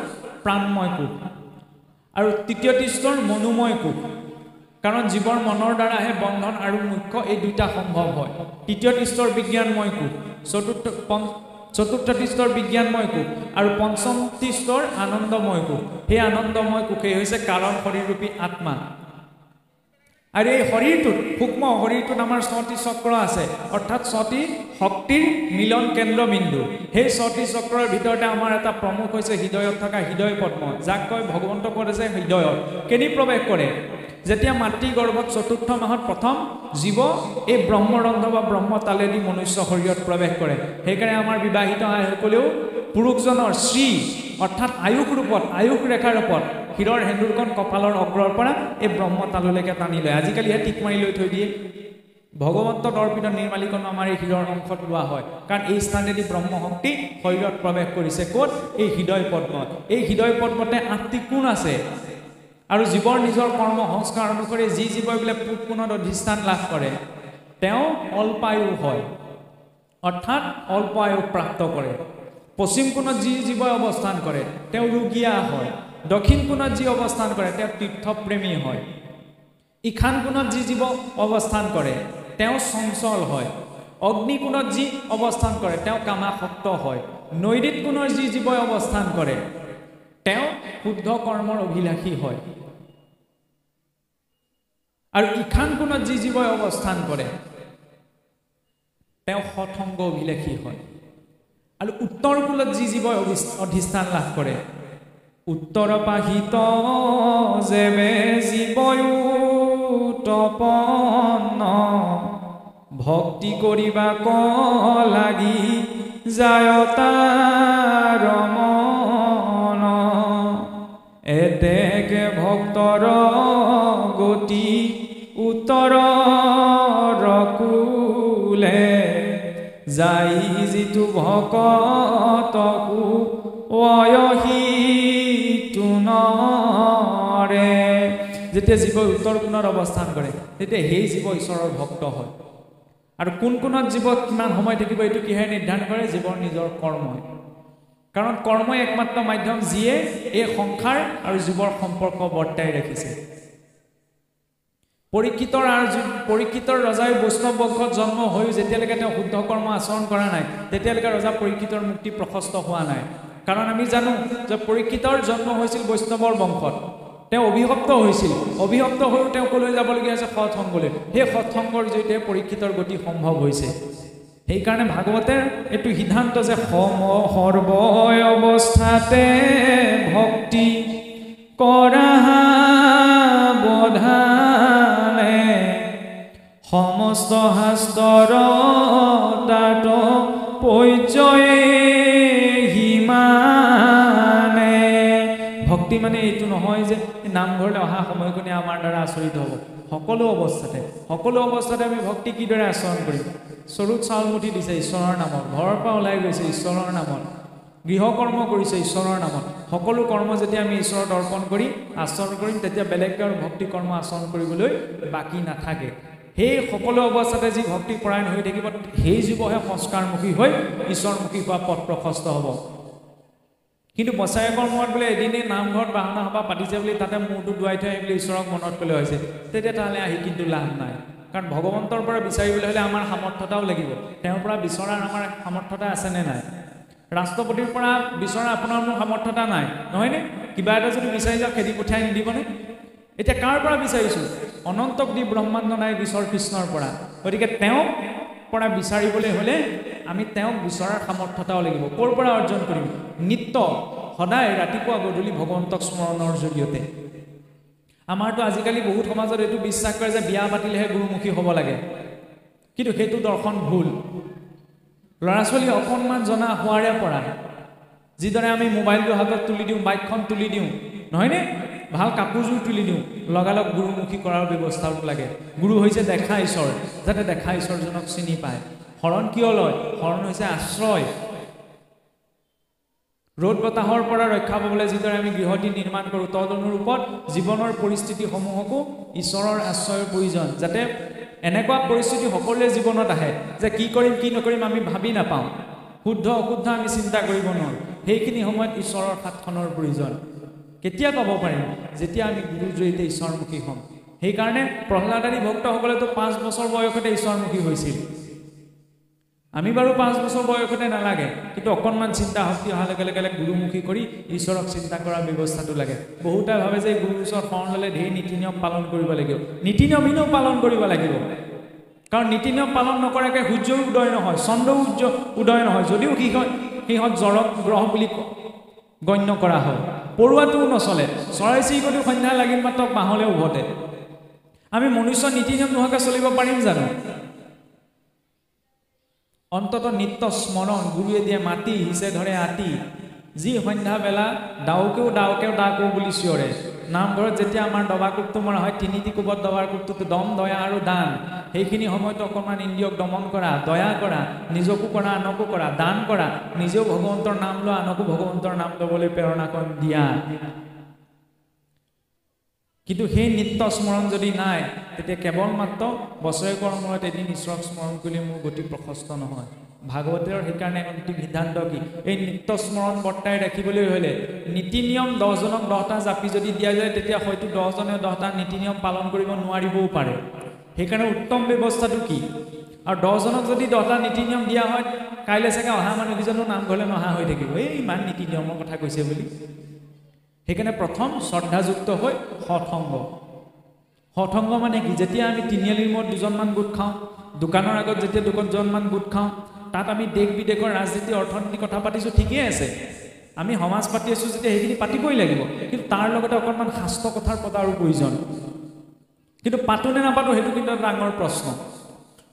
প্ৰাণময় কোষ। আৰু তৃতীয়টি স্তৰ মনোময় কোষ, কাৰণ জীৱৰ মনৰ দ্বাৰাহে বন্ধন আৰু মুখ্য এই দুটা সম্ভৱ হয়। তৃতীয়টি স্তৰ বিজ্ঞানময় কোষ। চতুৰ্থটি স্তৰ বিজ্ঞানময় কোষ আৰু পঞ্চমটি স্তৰ আনন্দময় কোষ সেই আনন্দময় কোষেই হৈছে কাৰণ শৰীৰৰূপী আত্মা আৰু এই শৰীৰটোত সূক্ষ্ম শৰীৰটোত আমাৰ 6টি চক্ৰ আছে অৰ্থাৎ 6টি শক্তিৰ মিলন কেন্দ্ৰবিন্দু সেই 6টি চক্ৰৰ ভিতৰতে আমাৰ এটা প্ৰমুখ হৈছে হৃদয়ত থকা হৃদয় পদ্ম যাক কয় ভগৱন্ত ক'ত আছে হৃদয়ত কেনি প্ৰৱেশ কৰে যেতিয়া মাতৃ গৰ্ভত চতুৰ্থ মাহত প্ৰথম জীৱ এই ব্ৰহ্মৰন্ধ বা ব্ৰহ্মতালেদি মনুষ্য শৰীৰত প্ৰৱেশ কৰে সেইকাৰণে আমাৰ বিবাহিত আইসকলেও পুৰুষজনৰ শ্ৰী অৰ্থাৎ আয়ুষ ৰূপত আয়ুষ ৰেখাৰ ওপৰত শিৰৰ হেন্দুৰকণ কপালৰ অগ্ৰৰ পৰা এই ব্ৰহ্মতাললৈকে টানি লয় আজিকালিহে টিক মাৰি লৈ থৈ দিয়ে ভগৱন্ত দৰ্পিত নিৰ্মালিকণ আমাৰ এই শিৰৰ অংশত লোৱা হয় কাৰণ এই স্থানেদি ব্ৰহ্মশক্তি শৰীৰত প্ৰৱেশ কৰিছে ক'ত এই হৃদয় পদ্মত এই হৃদয় পদ্মতে 8টি কোণ আছে আৰু জীৱৰ নিজৰ কৰ্ম সংস্কাৰ অনুসৰি যি জীৱই বোলে পূব কোণত অধিষ্ঠান লাভ কৰে তেওঁ অল্পায়ু হয় অৰ্থাৎ অল্প আয়ু প্ৰাপ্ত কৰে পশ্চিম কোণত যি জীৱই অৱস্থান কৰে তেওঁ ৰোগীয়া হয় দক্ষিণ কোণত যি অৱস্থান কৰে তেওঁ তীৰ্থপ্ৰেমী হয় ঈশান কোণত যি জীৱ অৱস্থান কৰে তেওঁ চঞ্চল হয় অগ্নি কোণত যি অৱস্থান কৰে তেওঁ কামাসক্ত হয় নৈদিত কোণৰ যি জীৱই অৱস্থান কৰে তেওঁ শুদ্ধ কৰ্মৰ অভিলাষী হয় আৰু ঈশান কোণত যি জীৱই অৱস্থান কৰে তেওঁ সৎসংগ অভিলাষী হয় আৰু উত্তৰ কোণত যি জীৱই অধিষ্ঠান লাভ কৰে উত্তৰ পাহিত যেবে জীৱয়ু তপন ভক্তি কৰিবা ক লাগি যায়তা ৰমন এতেকে ভক্তৰ গতি উত্তৰ ৰকুলে যাই যিটো ভকতকু অয়হিতুনৰে যেতিয়া জীৱ উত্তৰ কোণত অৱস্থান কৰে তেতিয়া সেই জীৱ ঈশ্বৰৰ ভক্ত হয় আৰু কোন কোণত জীৱ কিমান সময় থাকিব এইটো কিহে নিৰ্ধাৰণ কৰে জীৱৰ নিজৰ কৰ্মই কাৰণ কৰ্মই একমাত্ৰ মাধ্যম যিয়ে এই সংসাৰ আৰু জীৱৰ সম্পৰ্ক বৰ্তাই ৰাখিছে পৰীক্ষিতৰ ৰজাই বৈষ্ণৱ বংশত জন্ম হৈ যেতিয়ালৈকে তেওঁ শুদ্ধ কৰ্ম আচৰণ কৰা নাই তেতিয়ালৈকে ৰজা পৰীক্ষিতৰ মুক্তি প্ৰশস্ত হোৱা নাই কাৰণ আমি জানো যে পৰীক্ষিতৰ জন্ম হৈছিল বৈষ্ণৱৰ বংশত তেওঁ অভিভক্ত হৈছিল অভিভক্ত হৈ তেওঁ কলৈ যাবলগীয়া আছে সৎসংগলৈ সেই সৎসংগৰ জৰিয়তে পৰীক্ষিতৰ গতি সম্ভৱ হৈছে সেইকাৰণে ভাগৱতে এইটো সিদ্ধান্ত যে সৰ্ব অৱস্থাতে ভক্তি কৰা বধানে সমস্ত শাস্ত্ৰৰ তাত পৰ্যয়ে হিমানে ভক্তি মানে এইটো নহয় যে নামঘৰলৈ অহা সময়কণে আমাৰ দ্বাৰা আচৰিত হ'ব সকলো অৱস্থাতে আমি ভক্তি কিদৰে আচৰণ কৰিম চৰুত চাউল মুঠি দিছে ঈশ্বৰৰ নামত ঘৰৰ পৰা ওলাই গৈছে ঈশ্বৰৰ নামত গৃহকৰ্ম কৰিছে ঈশ্বৰৰ নামত সকলো কৰ্ম যেতিয়া আমি ঈশ্বৰত অৰ্পণ কৰি আচৰণ কৰিম তেতিয়া বেলেগকৈ আৰু ভক্তি কৰ্ম আচৰণ কৰিবলৈ বাকী নাথাকে সেই সকলো অৱস্থাতে যি ভক্তি পৰায়ণ হৈ থাকিব সেই জীৱহে সংস্কাৰমুখী হৈ ঈশ্বৰমুখী হোৱা পথ প্ৰশস্ত হ'ব কিন্তু বছৰেকৰ মূৰত বোলে এদিনেই নামঘৰত বাহনা সভা পাতিছে বুলি তাতে মূৰটো দুৱাই থৈ আহিবলৈ ঈশ্বৰক মনত পেলোৱা হৈছে তেতিয়া তালৈ আহি কিন্তু লাভ নাই কাৰণ ভগৱন্তৰ পৰা বিচাৰিবলৈ হ'লে আমাৰ সামৰ্থ্যতাও লাগিব তেওঁৰ পৰা বিচৰাৰ আমাৰ সামৰ্থ্যতা আছেনে নাই ৰাষ্ট্ৰপতিৰ পৰা বিচৰা আপোনাৰ মোৰ সামৰ্থ্যতা নাই নহয়নে কিবা এটা যদি বিচাৰি যাওক খেদি পঠিয়াই নিদিবনে এতিয়া কাৰ পৰা বিচাৰিছোঁ অনন্তক দি ব্ৰহ্মাণ্ড নাই বিশ্বৰ কৃষ্ণৰ পৰা গতিকে তেওঁক পৰা বিচাৰিবলৈ হ'লে আমি তেওঁক বিচৰাৰ সামৰ্থ্যতাও লাগিব ক'ৰ পৰা অৰ্জন কৰিম নিত্য সদায় ৰাতিপুৱা গধূলি ভগৱন্তক স্মৰণৰ জৰিয়তে আমাৰতো আজিকালি বহুত সমাজত এইটো বিশ্বাস কৰে যে বিয়া পাতিলেহে গুৰুমুখী হ'ব লাগে কিন্তু সেইটো দৰ্শন ভুল ল'ৰা ছোৱালী অকণমান জনা হোৱাৰে পৰা যিদৰে আমি মোবাইলটো হাতত তুলি দিওঁ বাইকখন তুলি দিওঁ নহয়নে ভাল কাপোৰযোৰ তুলি দিওঁ লগালগ গুৰুমুখী কৰাৰ ব্যৱস্থাও লাগে গুৰু হৈছে দেখা ঈশ্বৰ যাতে দেখা ঈশ্বৰজনক চিনি পায় শৰণ কিয় লয় শৰণ হৈছে আশ্ৰয় ৰ'দ বতাহৰ পৰা ৰক্ষা পাবলৈ যিদৰে আমি গৃহটি নিৰ্মাণ কৰোঁ তদনুৰূপত জীৱনৰ পৰিস্থিতিসমূহকো ঈশ্বৰৰ আশ্ৰয়ৰ প্ৰয়োজন যাতে এনেকুৱা পৰিস্থিতি সকলোৰে জীৱনত আহে যে কি কৰিম কি নকৰিম আমি ভাবি নাপাওঁ শুদ্ধ অশুদ্ধ আমি চিন্তা কৰিব নোৱাৰোঁ সেইখিনি সময়ত ঈশ্বৰৰ হাতখনৰ প্ৰয়োজন কেতিয়া পাব পাৰিম যেতিয়া আমি গুৰুৰ জৰিয়তে ঈশ্বৰমুখী হ'ম সেইকাৰণে প্ৰহ্লাদ আদি ভক্তসকলেতো 5 বছৰ বয়সতে ঈশ্বৰমুখী হৈছিল আমি বাৰু 5 বছৰ বয়সতে নালাগে কিন্তু অকণমান চিন্তা শক্তি অহাৰ লগে লগে গুৰুমুখী কৰি ঈশ্বৰক চিন্তা কৰাৰ ব্যৱস্থাটো লাগে বহুতে ভাবে যে গুৰুৰ ওচৰত শৰণ ল'লে ঢেৰ নীতি নিয়ম পালন কৰিব লাগিব নীতি নিয়মিনো পালন কৰিব লাগিব কাৰণ নীতি নিয়ম পালন নকৰাকৈ সূৰ্যও উদয় নহয় চন্দ্ৰও উদয় নহয় যদিও সিহঁত জৰক গ্ৰহ বুলি গণ্য কৰা হয় পৰুৱাটোও নচলে চৰাই চিৰিকটিও সন্ধ্যা লাগিল মাত্ৰ বাহলে উভতে আমি মনুষ্য নীতি নিয়ম নোহোৱাকৈ চলিব পাৰিম জানো অন্তত নিত্য স্মৰণ গুৰুৱে দিয়ে মাটি হিচে ধৰে আতি যি সন্ধ্যা বেলা ডাউকেও ডাকো বুলি চিঞৰে নামঘৰত যেতিয়া আমাৰ দবাকোপটো মৰা হয় তিনিটি কোবত দবাৰ কোপটো দম দয়া আৰু দান সেইখিনি সময়তো অকণমান ইন্দ্ৰিয়ক দমন কৰা দয়া কৰা নিজকো কৰা আনকো কৰা দান কৰা নিজেও ভগৱন্তৰ নাম লোৱা আনকো ভগৱন্তৰ নাম ল'বলৈ প্ৰেৰণা দিয়া কিন্তু সেই নিত্য স্মৰণ যদি নাই তেতিয়া কেৱল মাত্ৰ বছৰেকৰ মূৰত এদিন ঈশ্বৰক স্মৰণ কৰিলে মোৰ গতি প্ৰশস্ত নহয় ভাগৱতৰ সেইকাৰণে অন্তিম সিদ্ধান্ত কি এই নিত্য স্মৰণ বৰ্তাই ৰাখিবলৈ হ'লে নীতি নিয়ম 10 জনক 10টা জাপি যদি দিয়া যায় তেতিয়া হয়তো 10 জনে 10টা নীতি নিয়ম পালন কৰিব নোৱাৰিবও পাৰে সেইকাৰণে উত্তম ব্যৱস্থাটো কি আৰু 10 জনক যদি 10টা নীতি নিয়ম দিয়া হয় কাইলৈ চাগে অহা মানুহকেইজনো নামঘৰলৈ নহা হৈ থাকিব এই ইমান নীতি নিয়মৰ কথা কৈছে বুলি সেইকাৰণে প্ৰথম শ্ৰদ্ধাযুক্ত হৈ সৎসংগ মানে কি যেতিয়া আমি তিনিআলিৰ মূৰত 2জনমান গোট খাওঁ দোকানৰ আগত যেতিয়া 2জনমান গোট খাওঁ তাত আমি দেশ বিদেশৰ ৰাজনীতি অৰ্থনীতি কথা পাতিছোঁ ঠিকেই আছে আমি সমাজ পাতি আছোঁ যেতিয়া সেইখিনি পাতিবই লাগিব কিন্তু তাৰ লগতে অকণমান শাস্ত্ৰ কথাৰ পতাৰো প্ৰয়োজন কিন্তু পাতো নে নাপাতো সেইটো কিন্তু ডাঙৰ প্ৰশ্ন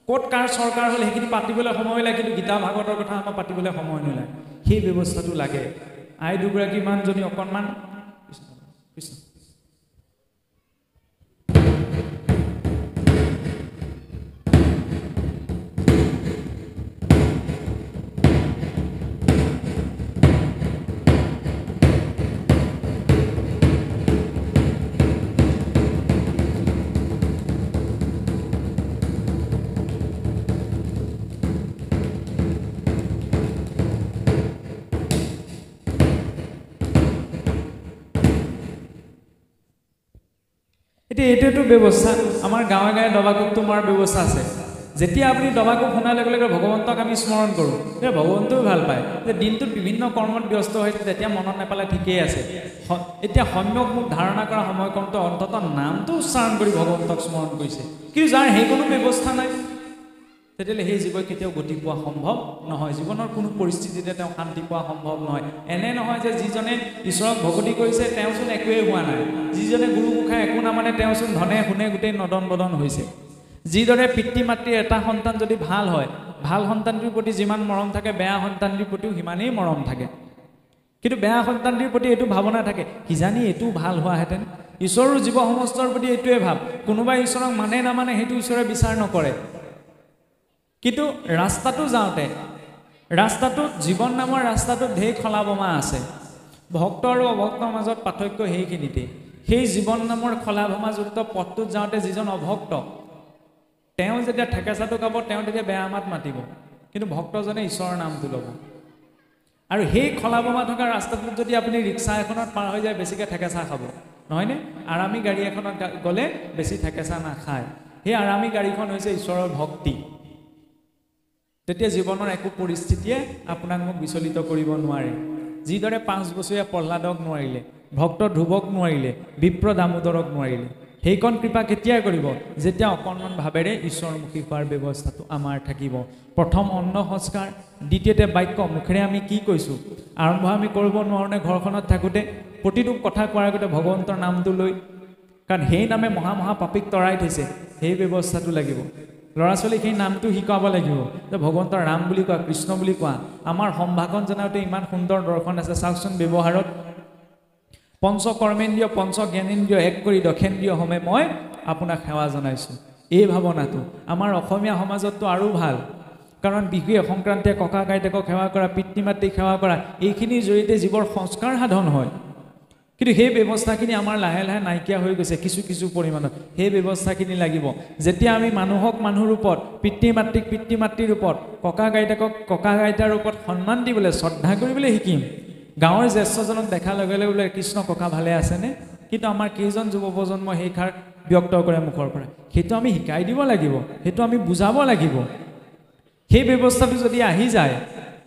ক'ত কাৰ চৰকাৰ হ'লে সেইখিনি পাতিবলৈ সময় লাগে কিন্তু গীতা ভাগৱতৰ কথা আমাৰ পাতিবলৈ সময় নোলায় সেই ব্যৱস্থাটো লাগে আই দুগৰাকীমান যদি অকণমান এইটো ব্যৱস্থা আমাৰ গাঁৱে গাঁৱে দবাকোপটো মৰাৰ ব্যৱস্থা আছে যেতিয়া আপুনি দবাকোপ শুনাৰ লগে লগে ভগৱন্তক আমি স্মৰণ কৰোঁ তেতিয়া ভগৱন্তও ভাল পায় যে দিনটোত বিভিন্ন কৰ্মত ব্যস্ত হৈ তেতিয়া মনত নাপালে ঠিকেই আছে এতিয়া সম্যক মোক ধাৰণা কৰা সময়কণটো অন্তত নামটো উচ্চাৰণ কৰি ভগৱন্তক স্মৰণ কৰিছে কিন্তু যাৰ সেই কোনো ব্যৱস্থা নাই তেতিয়াহ'লে সেই জীৱই কেতিয়াও গতি পোৱা সম্ভৱ নহয় জীৱনৰ কোনো পৰিস্থিতিতে তেওঁ শান্তি পোৱা সম্ভৱ নহয় এনে নহয় যে যিজনে ঈশ্বৰক ভকতি কৰিছে তেওঁচোন একোৱেই হোৱা নাই যিজনে গুৰুমুখা একো নামানে তেওঁচোন ধনে শুনে গোটেই নদন বদন হৈছে যিদৰে পিতৃ মাতৃৰ এটা সন্তান যদি ভাল হয় ভাল সন্তানটিৰ প্ৰতি যিমান মৰম থাকে বেয়া সন্তানটিৰ প্ৰতিও সিমানেই মৰম থাকে কিন্তু বেয়া সন্তানটিৰ প্ৰতি এইটো ভাৱনা থাকে কিজানি এইটো ভাল হোৱাহেঁতেন ঈশ্বৰৰ জীৱ সমস্তৰ প্ৰতি এইটোৱে ভাৱ কোনোবাই ঈশ্বৰক মানে নামানে সেইটো ঈশ্বৰে বিচাৰ নকৰে কিন্তু ৰাস্তাটোত জীৱন নামৰ ৰাস্তাটোত ঢেৰ খলাবমা আছে ভক্ত আৰু অভক্তৰ মাজত পাৰ্থক্য সেইখিনিতে সেই জীৱন নামৰ খলাবমাযুক্ত পথটোত যাওঁতে যিজন অভক্ত তেওঁ যেতিয়া ঠেকেচাটো গাব তেওঁ তেতিয়া বেয়া মাত মাতিব কিন্তু ভক্তজনে ঈশ্বৰৰ নামটো ল'ব আৰু সেই খলাবমা থকা ৰাস্তাটোত যদি আপুনি ৰিক্সা এখনত পাৰ হৈ যায় বেছিকৈ ঠেকেচা খাব নহয়নে আৰামী গাড়ী এখনত গ'লে বেছি ঠেকেচা নাখায় সেই আৰামী গাড়ীখন হৈছে ঈশ্বৰৰ ভক্তি তেতিয়া জীৱনৰ একো পৰিস্থিতিয়ে আপোনাক মোক বিচলিত কৰিব নোৱাৰে যিদৰে 5 বছৰীয়া প্ৰহ্লাদক নোৱাৰিলে ভক্ত ধ্ৰুৱক নোৱাৰিলে বিপ্ৰ দামোদৰক নোৱাৰিলে সেইকণ কৃপা কেতিয়া কৰিব যেতিয়া অকণমান ভাৱেৰে ঈশ্বৰমুখী হোৱাৰ ব্যৱস্থাটো আমাৰ থাকিব প্ৰথম অন্ন সংস্কাৰ দ্বিতীয়তে বাক্য মুখেৰে আমি কি কৈছোঁ আৰম্ভ আমি কৰিব নোৱাৰোনে ঘৰখনত থাকোঁতে প্ৰতিটো কথা কোৱাৰ আগতে ভগৱন্তৰ নামটো লৈ কাৰণ সেই নামে মহা পাপীক তৰাই থৈছে সেই ব্যৱস্থাটো লাগিব ল'ৰা ছোৱালীক সেই নামটো শিকাব লাগিব যে ভগৱন্তৰ ৰাম বুলি কোৱা কৃষ্ণ বুলি কোৱা আমাৰ সম্ভাষণ জনাওঁতে ইমান সুন্দৰ দৰ্শন আছে চাওকচোন ব্যৱহাৰত পঞ্চ কৰ্মেন্দ্ৰিয় পঞ্চ জ্ঞানেন্দ্ৰিয় এক কৰি দক্ষেন্দ্ৰিয় সমে মই আপোনাক সেৱা জনাইছোঁ এই ভাৱনাটো আমাৰ অসমীয়া সমাজততো আৰু ভাল কাৰণ বিহুৱে সংক্ৰান্তিয়ে ককা আইতাকক সেৱা কৰা পিতৃ মাতৃক সেৱা কৰা এইখিনিৰ জৰিয়তে জীৱৰ সংস্কাৰ সাধন হয় কিন্তু সেই ব্যৱস্থাখিনি আমাৰ লাহে লাহে নাইকিয়া হৈ গৈছে কিছু পৰিমাণত সেই ব্যৱস্থাখিনি লাগিব যেতিয়া আমি মানুহক মানুহ ৰূপত পিতৃ মাতৃক পিতৃ মাতৃৰ ৰূপত ককা আইতাকক ককা আইতাৰ ৰূপত সন্মান দিবলৈ শ্ৰদ্ধা কৰিবলৈ শিকিম গাঁৱৰ জ্যেষ্ঠজনক দেখাৰ লগে লগে বোলে কৃষ্ণ ককা ভালে আছেনে কিন্তু আমাৰ কেইজন যুৱ প্ৰজন্ম সেই খাৰ ব্যক্ত কৰে মুখৰ পৰা সেইটো আমি শিকাই দিব লাগিব সেইটো আমি বুজাব লাগিব সেই ব্যৱস্থাটো যদি আহি যায়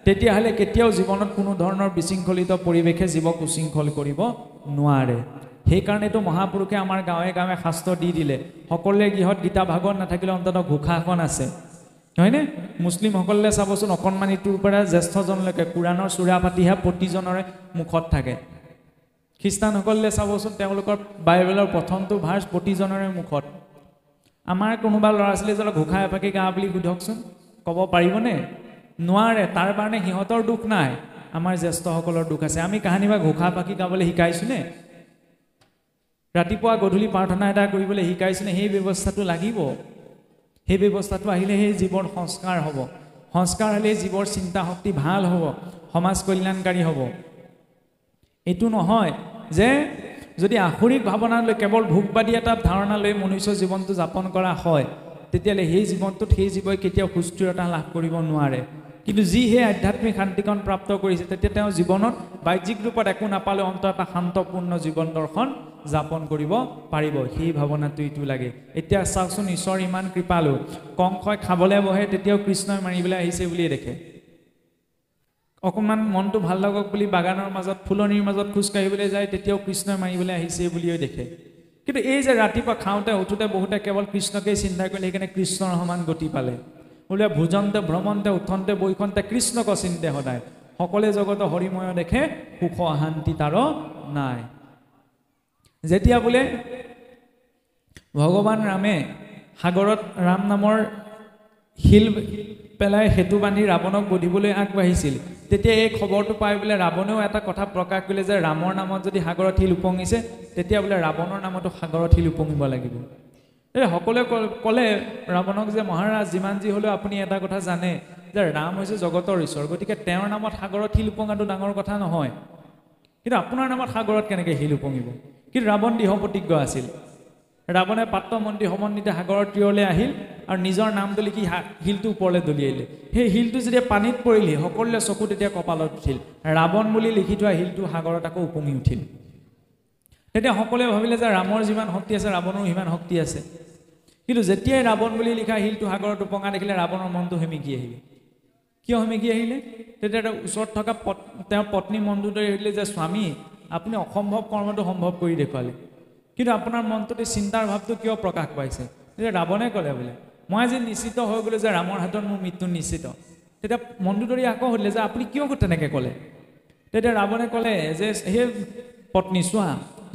তেতিয়াহ'লে কেতিয়াও জীৱনত কোনো ধৰণৰ বিশৃংখলিত পৰিৱেশে জীৱক উশৃংখল কৰিব নোৱাৰে সেইকাৰণেতো মহাপুৰুষে আমাৰ গাঁৱে গাঁৱে শাস্ত্ৰ দি দিলে সকলোৰে গৃহত গীতা ভাগৱত নাথাকিলে অন্ততঃ ঘোষাখন আছে হয়নে মুছলিমসকলে চাবচোন অকণমানিটোৰ পৰা জ্যেষ্ঠজনলৈকে কোৰাণৰ চূড়া পাতিহা প্ৰতিজনৰে মুখত থাকে খ্ৰীষ্টানসকলে চাবচোন তেওঁলোকৰ বাইবেলৰ প্ৰথমটো ভাৰ্চ প্ৰতিজনৰে মুখত আমাৰ কোনোবা ল'ৰা ছোৱালীজনক ঘোষা এফাকি গা বুলি সুধকচোন ক'ব পাৰিবনে নোৱাৰে তাৰ কাৰণে সিহঁতৰ দুখ নাই আমাৰ জ্যেষ্ঠসকলৰ দুখ আছে আমি কাহিনী বা ঘোষা পাকি গাবলৈ শিকাইছোনে ৰাতিপুৱা গধূলি প্ৰাৰ্থনা এটা কৰিবলৈ শিকাইছোনে সেই ব্যৱস্থাটো লাগিব সেই ব্যৱস্থাটো আহিলে সেই জীৱৰ সংস্কাৰ হ'ব সংস্কাৰ হ'লে জীৱৰ চিন্তা শক্তি ভাল হ'ব সমাজ কল্যাণকাৰী হ'ব এইটো নহয় যে যদি আখৰিক ভাৱনা লৈ কেৱল ভোগবাদী এটা ধাৰণা লৈ মনুষ্য জীৱনটো যাপন কৰা হয় তেতিয়ালে সেই জীৱনটোত সেই জীৱই কেতিয়াও সুস্থিৰতা লাভ কৰিব নোৱাৰে কিন্তু যি হে আধ্যাত্মিক শান্তিকণ প্ৰাপ্ত কৰিছে তেতিয়া তেওঁ জীৱনত বাহ্যিক ৰূপত একো নাপালে অন্তত এটা শান্তপূৰ্ণ জীৱন দৰ্শন যাপন কৰিব পাৰিব সেই ভাৱনাটো ইটো লাগে এতিয়া চাওকচোন ঈশ্বৰ ইমান কৃপালু কংসই খাবলৈ বহে তেতিয়াও কৃষ্ণই মাৰিবলৈ আহিছে বুলিয়ে দেখে অকণমান মনটো ভাল লাগক বুলি বাগানৰ মাজত ফুলনিৰ মাজত খোজ কাঢ়িবলৈ যায় তেতিয়াও কৃষ্ণই মাৰিবলৈ আহিছে বুলিয়ে দেখে কিন্তু এই যে ৰাতিপুৱা খাওঁতে উঠোতে বহুতে কেৱল কৃষ্ণকেই চিন্তা কৰিলে সেইকাৰণে কৃষ্ণৰ সমান গতি পালে বোলে ভোজন্তে ভ্ৰমন্তে উঠন্তে বৈখন্তে কৃষ্ণক চিন্তে সদায় সকলে জগত হৰিময় দেখে সুখ শান্তি তাৰ নাই যেতিয়া বোলে ভগৱান ৰামে সাগৰত ৰাম নামৰ শিল পেলাই হেতু বান্ধি ৰাৱণক বধিবলৈ আগবাঢ়িছিল তেতিয়া এই খবৰটো পাই বোলে ৰাৱণেও এটা কথা প্ৰকাশ কৰিলে যে ৰামৰ নামত যদি সাগৰত শিল উপঙিছে তেতিয়া বোলে ৰাৱণৰ নামতো সাগৰত শিল উপঙিব লাগিব সকলোৱে ক'লে ৰাৱণক যে মহাৰাজ যিমান যি হ'লেও আপুনি এটা কথা জানে যে ৰাম হৈছে জগতৰ ঈশ্বৰ গতিকে তেওঁৰ নামত সাগৰত শিল উপঙাটো ডাঙৰ কথা নহয় কিন্তু আপোনাৰ নামত সাগৰত কেনেকৈ শিল উপঙিব কিন্তু ৰাৱণ দৃঢ় প্ৰতিজ্ঞ আছিল ৰাৱণে পাত্ৰ মন্ত্ৰী সমন্বিতে সাগৰৰ তীৰলৈ আহিল আৰু নিজৰ নামটো লিখি শিলটো ওপৰলৈ দলিয়াইলে সেই শিলটো যেতিয়া পানীত পৰিলে সকলোৰে চকু তেতিয়া কপালত উঠিল ৰাৱণ বুলি লিখি থোৱা শিলটো সাগৰত আকৌ উপঙি উঠিল তেতিয়া সকলোৱে ভাবিলে যে ৰামৰ যিমান শক্তি আছে ৰাৱণৰো সিমান শক্তি আছে কিন্তু যেতিয়াই ৰাৱণ বুলি লিখা শিলটো সাগৰত উপঙা দেখিলে ৰাৱণৰ মনটো সেমেকি আহিলে কিয় সেমেকি আহিলে তেতিয়া ওচৰত থকা তেওঁৰ পত্নী মনটো দৰে আহিলে যে স্বামী আপুনি অসম্ভৱ কৰ্মটো সম্ভৱ কৰি দেখুৱালে কিন্তু আপোনাৰ মনটোতে চিন্তাৰ ভাৱটো কিয় প্ৰকাশ পাইছে তেতিয়া ৰাৱণে ক'লে বোলে মই আজি নিশ্চিত হৈ গ'লো যে ৰামৰ হাতত মোৰ মৃত্যু নিশ্চিত তেতিয়া মনটো দৰে আকৌ সুধিলে যে আপুনি কিয় তেনেকৈ ক'লে তেতিয়া ৰাৱণে ক'লে যে সেই পত্নী চোৱা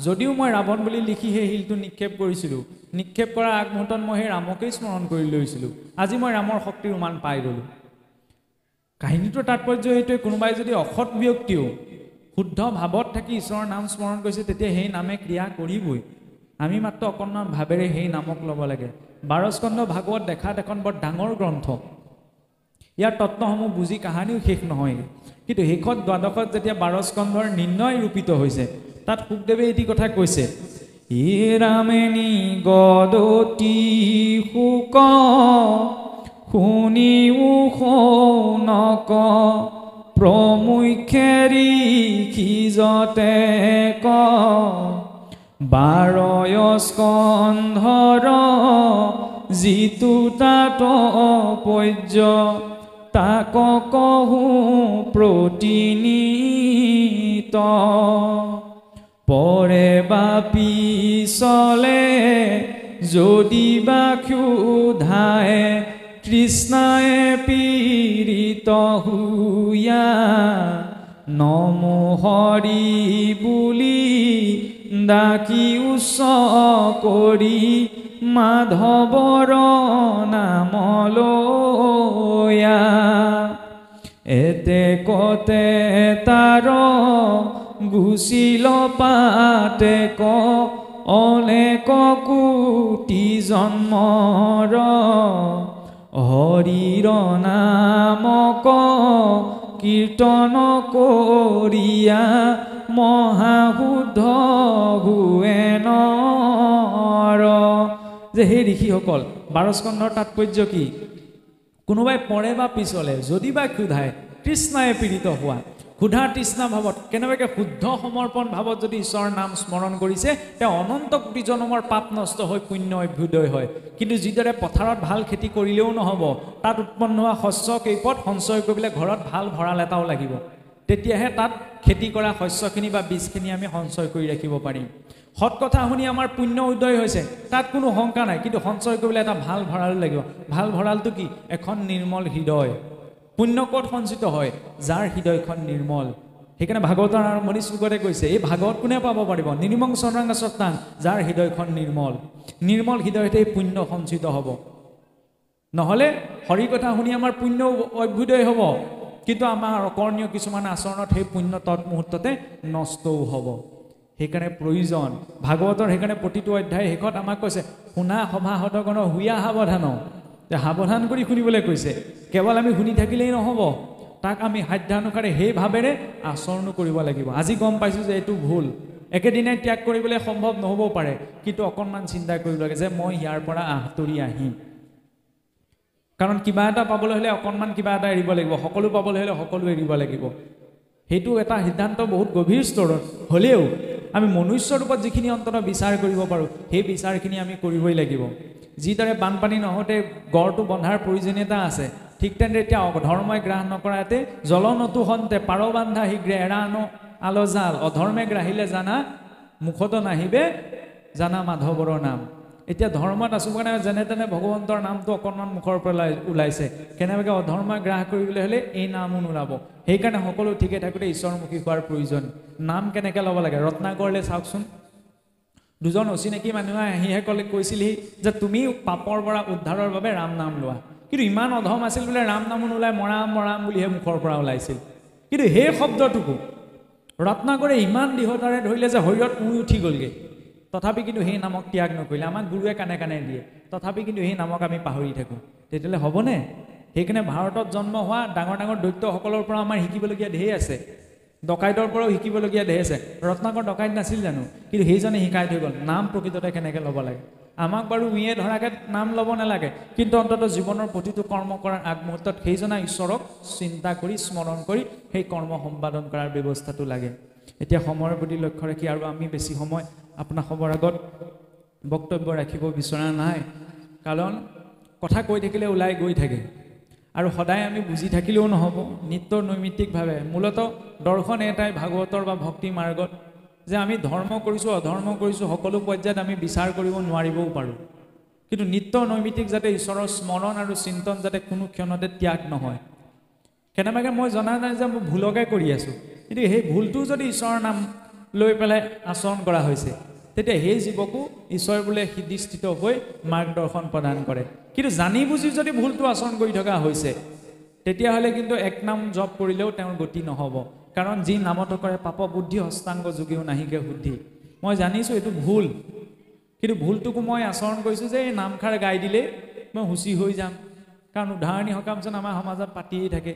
যদিও মই ৰাৱণ বুলি লিখি সেই শিলটো নিক্ষেপ কৰিছিলোঁ নিক্ষেপ কৰাৰ আগমুহূৰ্তত মই সেই ৰামকেই স্মৰণ কৰি লৈছিলোঁ আজি মই ৰামৰ শক্তিৰ উমান পাই গ'লোঁ কাহিনীটোৰ তাৎপৰ্য এইটোৱে কোনোবাই যদি অসৎ ব্যক্তিও শুদ্ধ ভাৱত থাকি ঈশ্বৰৰ নাম স্মৰণ কৰিছে তেতিয়া সেই নামে ক্ৰিয়া কৰিবই আমি মাত্ৰ অকণমান ভাৱেৰে সেই নামক ল'ব লাগে 12 স্কন্ধ ভাগৱত দেখাত এখন বৰ ডাঙৰ গ্ৰন্থ ইয়াৰ তত্ত্বসমূহ বুজি কাহানিও শেষ নহয় কিন্তু শেষত দ্বাদশত যেতিয়া 12 স্কন্ধৰ নিৰ্ণয় ৰূপিত হৈছে তাত শুকদেৱে এটি কথা কৈছে ই ৰামেনি গদতি শুক শুনিও নক প্ৰমুখেৰি খিজতে ক 12 স্কন্ধৰ যিটো তাৎপৰ্য তাক কহো প্ৰতিনিত পৰে বা পিছলে যদি বা ক্ষুধায় তৃষ্ণায় পীড়িত হুয়া নমো হৰি বুলি ডাকি উচ্চ কৰি মাধৱৰ নাম লয়া এতে কতে তাৰ গুচিল পাতে ক অনেক কোটি জন্মৰ হৰিৰ নামক কীৰ্তন কৰিয়া মহাশুদ্ধ হুৱেন যে হে ঋষিসকল 12 স্কন্ধৰ তাৎপৰ্য কি কোনোবাই পৰে বা পিছলে যদি বা ক্ষুধায় তৃষ্ণায় পীড়িত হোৱা ক্ষুধা তৃষ্ণা ভাৱত কেনেবাকৈ শুদ্ধ সমৰ্পণ ভাৱত যদি ঈশ্বৰৰ নাম স্মৰণ কৰিছে তেওঁ অনন্ত কোটি জন্মৰ পাপ নষ্ট হৈ পুণ্য অভ্যুদয় হয় কিন্তু যিদৰে পথাৰত ভাল খেতি কৰিলেও নহ'ব তাত উৎপন্ন হোৱা শস্য কেইপদ সঞ্চয় কৰিবলৈ ঘৰত ভাল ভঁৰাল এটাও লাগিব তেতিয়াহে তাত খেতি কৰা শস্যখিনি বা বীজখিনি আমি সঞ্চয় কৰি ৰাখিব পাৰিম সৎ কথা শুনি আমাৰ পুণ্য উদয় হৈছে তাত কোনো শংকা নাই কিন্তু সঞ্চয় কৰিবলৈ এটা ভাল ভঁৰাল লাগিব ভাল ভঁৰালটো কি এখন নিৰ্মল হৃদয় পুণ্য ক'ত সঞ্চিত হয় যাৰ হৃদয়খন নিৰ্মল সেইকাৰণে ভাগৱতৰ আৰম্ভণি শ্লোকতে কৈছে এই ভাগৱত কোনে পাব পাৰিব নিৰ্মং চন্দ্ৰাংগ সত্তাং যাৰ হৃদয়খন নিৰ্মল নিৰ্মল হৃদয়তে পুণ্য সঞ্চিত হ'ব নহ'লে হৰি কথা শুনি আমাৰ পুণ্য অভ্যুদয় হ'ব কিন্তু আমাৰ অকৰ্ণীয় কিছুমান আচৰণত সেই পুণ্য তৎমুহূৰ্ততে নষ্টও হ'ব সেইকাৰণে প্ৰয়োজন ভাগৱতৰ সেইকাৰণে প্ৰতিটো অধ্যায় শেষত আমাক কৈছে শুনা সভাসদগণ হুয়া সাৱধান যে সাৱধান কৰি শুনিবলৈ কৈছে কেৱল আমি শুনি থাকিলেই নহ'ব তাক আমি সাধ্যানুসাৰে সেই ভাৱেৰে আচৰণো কৰিব লাগিব আজি গম পাইছোঁ যে এইটো ভুল একেদিনাই ত্যাগ কৰিবলৈ সম্ভৱ নহ'বও পাৰে কিন্তু অকণমান চিন্তা কৰিব লাগে যে মই ইয়াৰ পৰা আঁতৰি আহিম কাৰণ কিবা এটা পাবলৈ হ'লে অকণমান কিবা এটা এৰিব লাগিব সকলো পাবলৈ হ'লে সকলো এৰিব লাগিব সেইটো এটা সিদ্ধান্ত বহুত গভীৰ স্তৰত হ'লেও আমি মনুষ্য ৰূপত যিখিনি অন্তত বিচাৰ কৰিব পাৰোঁ সেই বিচাৰখিনি আমি কৰিবই লাগিব যিদৰে বানপানী নহওঁতে গড়টো বন্ধাৰ প্ৰয়োজনীয়তা আছে ঠিক তেনেদৰে এতিয়া অধৰ্মই গ্ৰাস নকৰাতে জলনতু হন্তে পাৰ বান্ধা শীঘ্ৰে এৰানো আলজাল অধৰ্মে গ্ৰাহিলে জানা মুখতো নাহিবে জানা মাধৱৰ নাম এতিয়া ধৰ্মত আছোঁ কাৰণে যেনে তেনে ভগৱন্তৰ নামটো অকণমান মুখৰ পৰা ওলাইছে কেনেবাকৈ অধৰ্মই গ্ৰাস কৰিবলৈ হ'লে এই নামো নোলাব সেইকাৰণে সকলো ঠিকে থাকোঁতে ঈশ্বৰমুখী হোৱাৰ প্ৰয়োজন নাম কেনেকৈ ল'ব লাগে ৰত্নাকৰলৈ চাওকচোন দুজন অচিনাকি মানুহে আহিহে কৈছিলহি যে তুমি পাপৰ পৰা উদ্ধাৰৰ বাবে ৰাম নাম লোৱা কিন্তু ইমান অধম আছিল বোলে ৰাম নামো নোলাই মৰাম মৰাম বুলিহে মুখৰ পৰা ওলাইছিল কিন্তু সেই শব্দটুকু ৰত্নাকৰে ইমান দৃঢ়তাৰে ধৰিলে যে শৰীৰত উই উঠি গ'লগৈ তথাপি কিন্তু সেই নামক ত্যাগ নকৰিলে আমাক গুৰুৱে কাণে কাণে দিয়ে তথাপি কিন্তু সেই নামক আমি পাহৰি থাকোঁ তেতিয়াহ'লে হ'বনে সেইকাৰণে ভাৰতত জন্ম হোৱা ডাঙৰ ডাঙৰ দৈত্যসকলৰ পৰা আমাৰ শিকিবলগীয়া ঢেৰ আছে ডকাইতৰ পৰাও শিকিবলগীয়া ঢেৰ আছে ৰত্নাকৰ ডকাইত নাছিল জানো কিন্তু সেইজনে শিকাই থৈ গ'ল নাম প্ৰকৃততে কেনেকৈ ল'ব লাগে আমাক বাৰু উইয়ে ধৰাকৈ নাম ল'ব নালাগে কিন্তু অন্ততঃ জীৱনৰ প্ৰতিটো কৰ্ম কৰাৰ আগমুহূৰ্তত সেইজনা ঈশ্বৰক চিন্তা কৰি স্মৰণ কৰি সেই কৰ্ম সম্পাদন কৰাৰ ব্যৱস্থাটো লাগে এতিয়া সময়ৰ প্ৰতি লক্ষ্য ৰাখি আৰু আমি বেছি সময় আপোনাৰ খবৰ আগত বক্তব্য ৰাখিব বিচৰা নাই কাৰণ কথা কৈ থাকিলে ওলাই গৈ থাকে আৰু সদায় আমি বুজি থাকিলেও নহ'ব নিত্য নৈমিত্তিকভাৱে মূলতঃ দৰ্শন এটাই ভাগৱতৰ বা ভক্তি মাৰ্গত যে আমি ধৰ্ম কৰিছোঁ অধৰ্ম কৰিছোঁ সকলো পৰ্যায়ত আমি বিচাৰ কৰিব নোৱাৰিবও পাৰোঁ কিন্তু নিত্য নৈমিত্তিক যাতে ঈশ্বৰৰ স্মৰণ আৰু চিন্তন যাতে কোনো ক্ষণতে ত্যাগ নহয় কেনেবাকৈ মই জনা নাই যে মই ভুলকে কৰি আছোঁ কিন্তু সেই ভুলটো যদি ঈশ্বৰৰ নাম লৈ পেলাই আচৰণ কৰা হৈছে তেতিয়া সেই জীৱকো ঈশ্বৰ বোলে সিদ্ধিষ্ঠিত হৈ মাৰ্গদৰ্শন প্ৰদান কৰে কিন্তু জানি বুজি যদি ভুলটো আচৰণ কৰি থকা হৈছে তেতিয়াহ'লে কিন্তু এক নাম জপ কৰিলেও তেওঁৰ গতি নহ'ব কাৰণ যি নামত কৰে পাপ বুদ্ধি হস্তাংগ যোগেও নাহিকে শুদ্ধি মই জানিছোঁ এইটো ভুল কিন্তু ভুলটোকো মই আচৰণ কৰিছোঁ যে এই নামষাৰ গাই দিলে মই হুঁচি হৈ যাম কাৰণ উদ্ধাৰণি সকামচোন আমাৰ সমাজত পাতিয়েই থাকে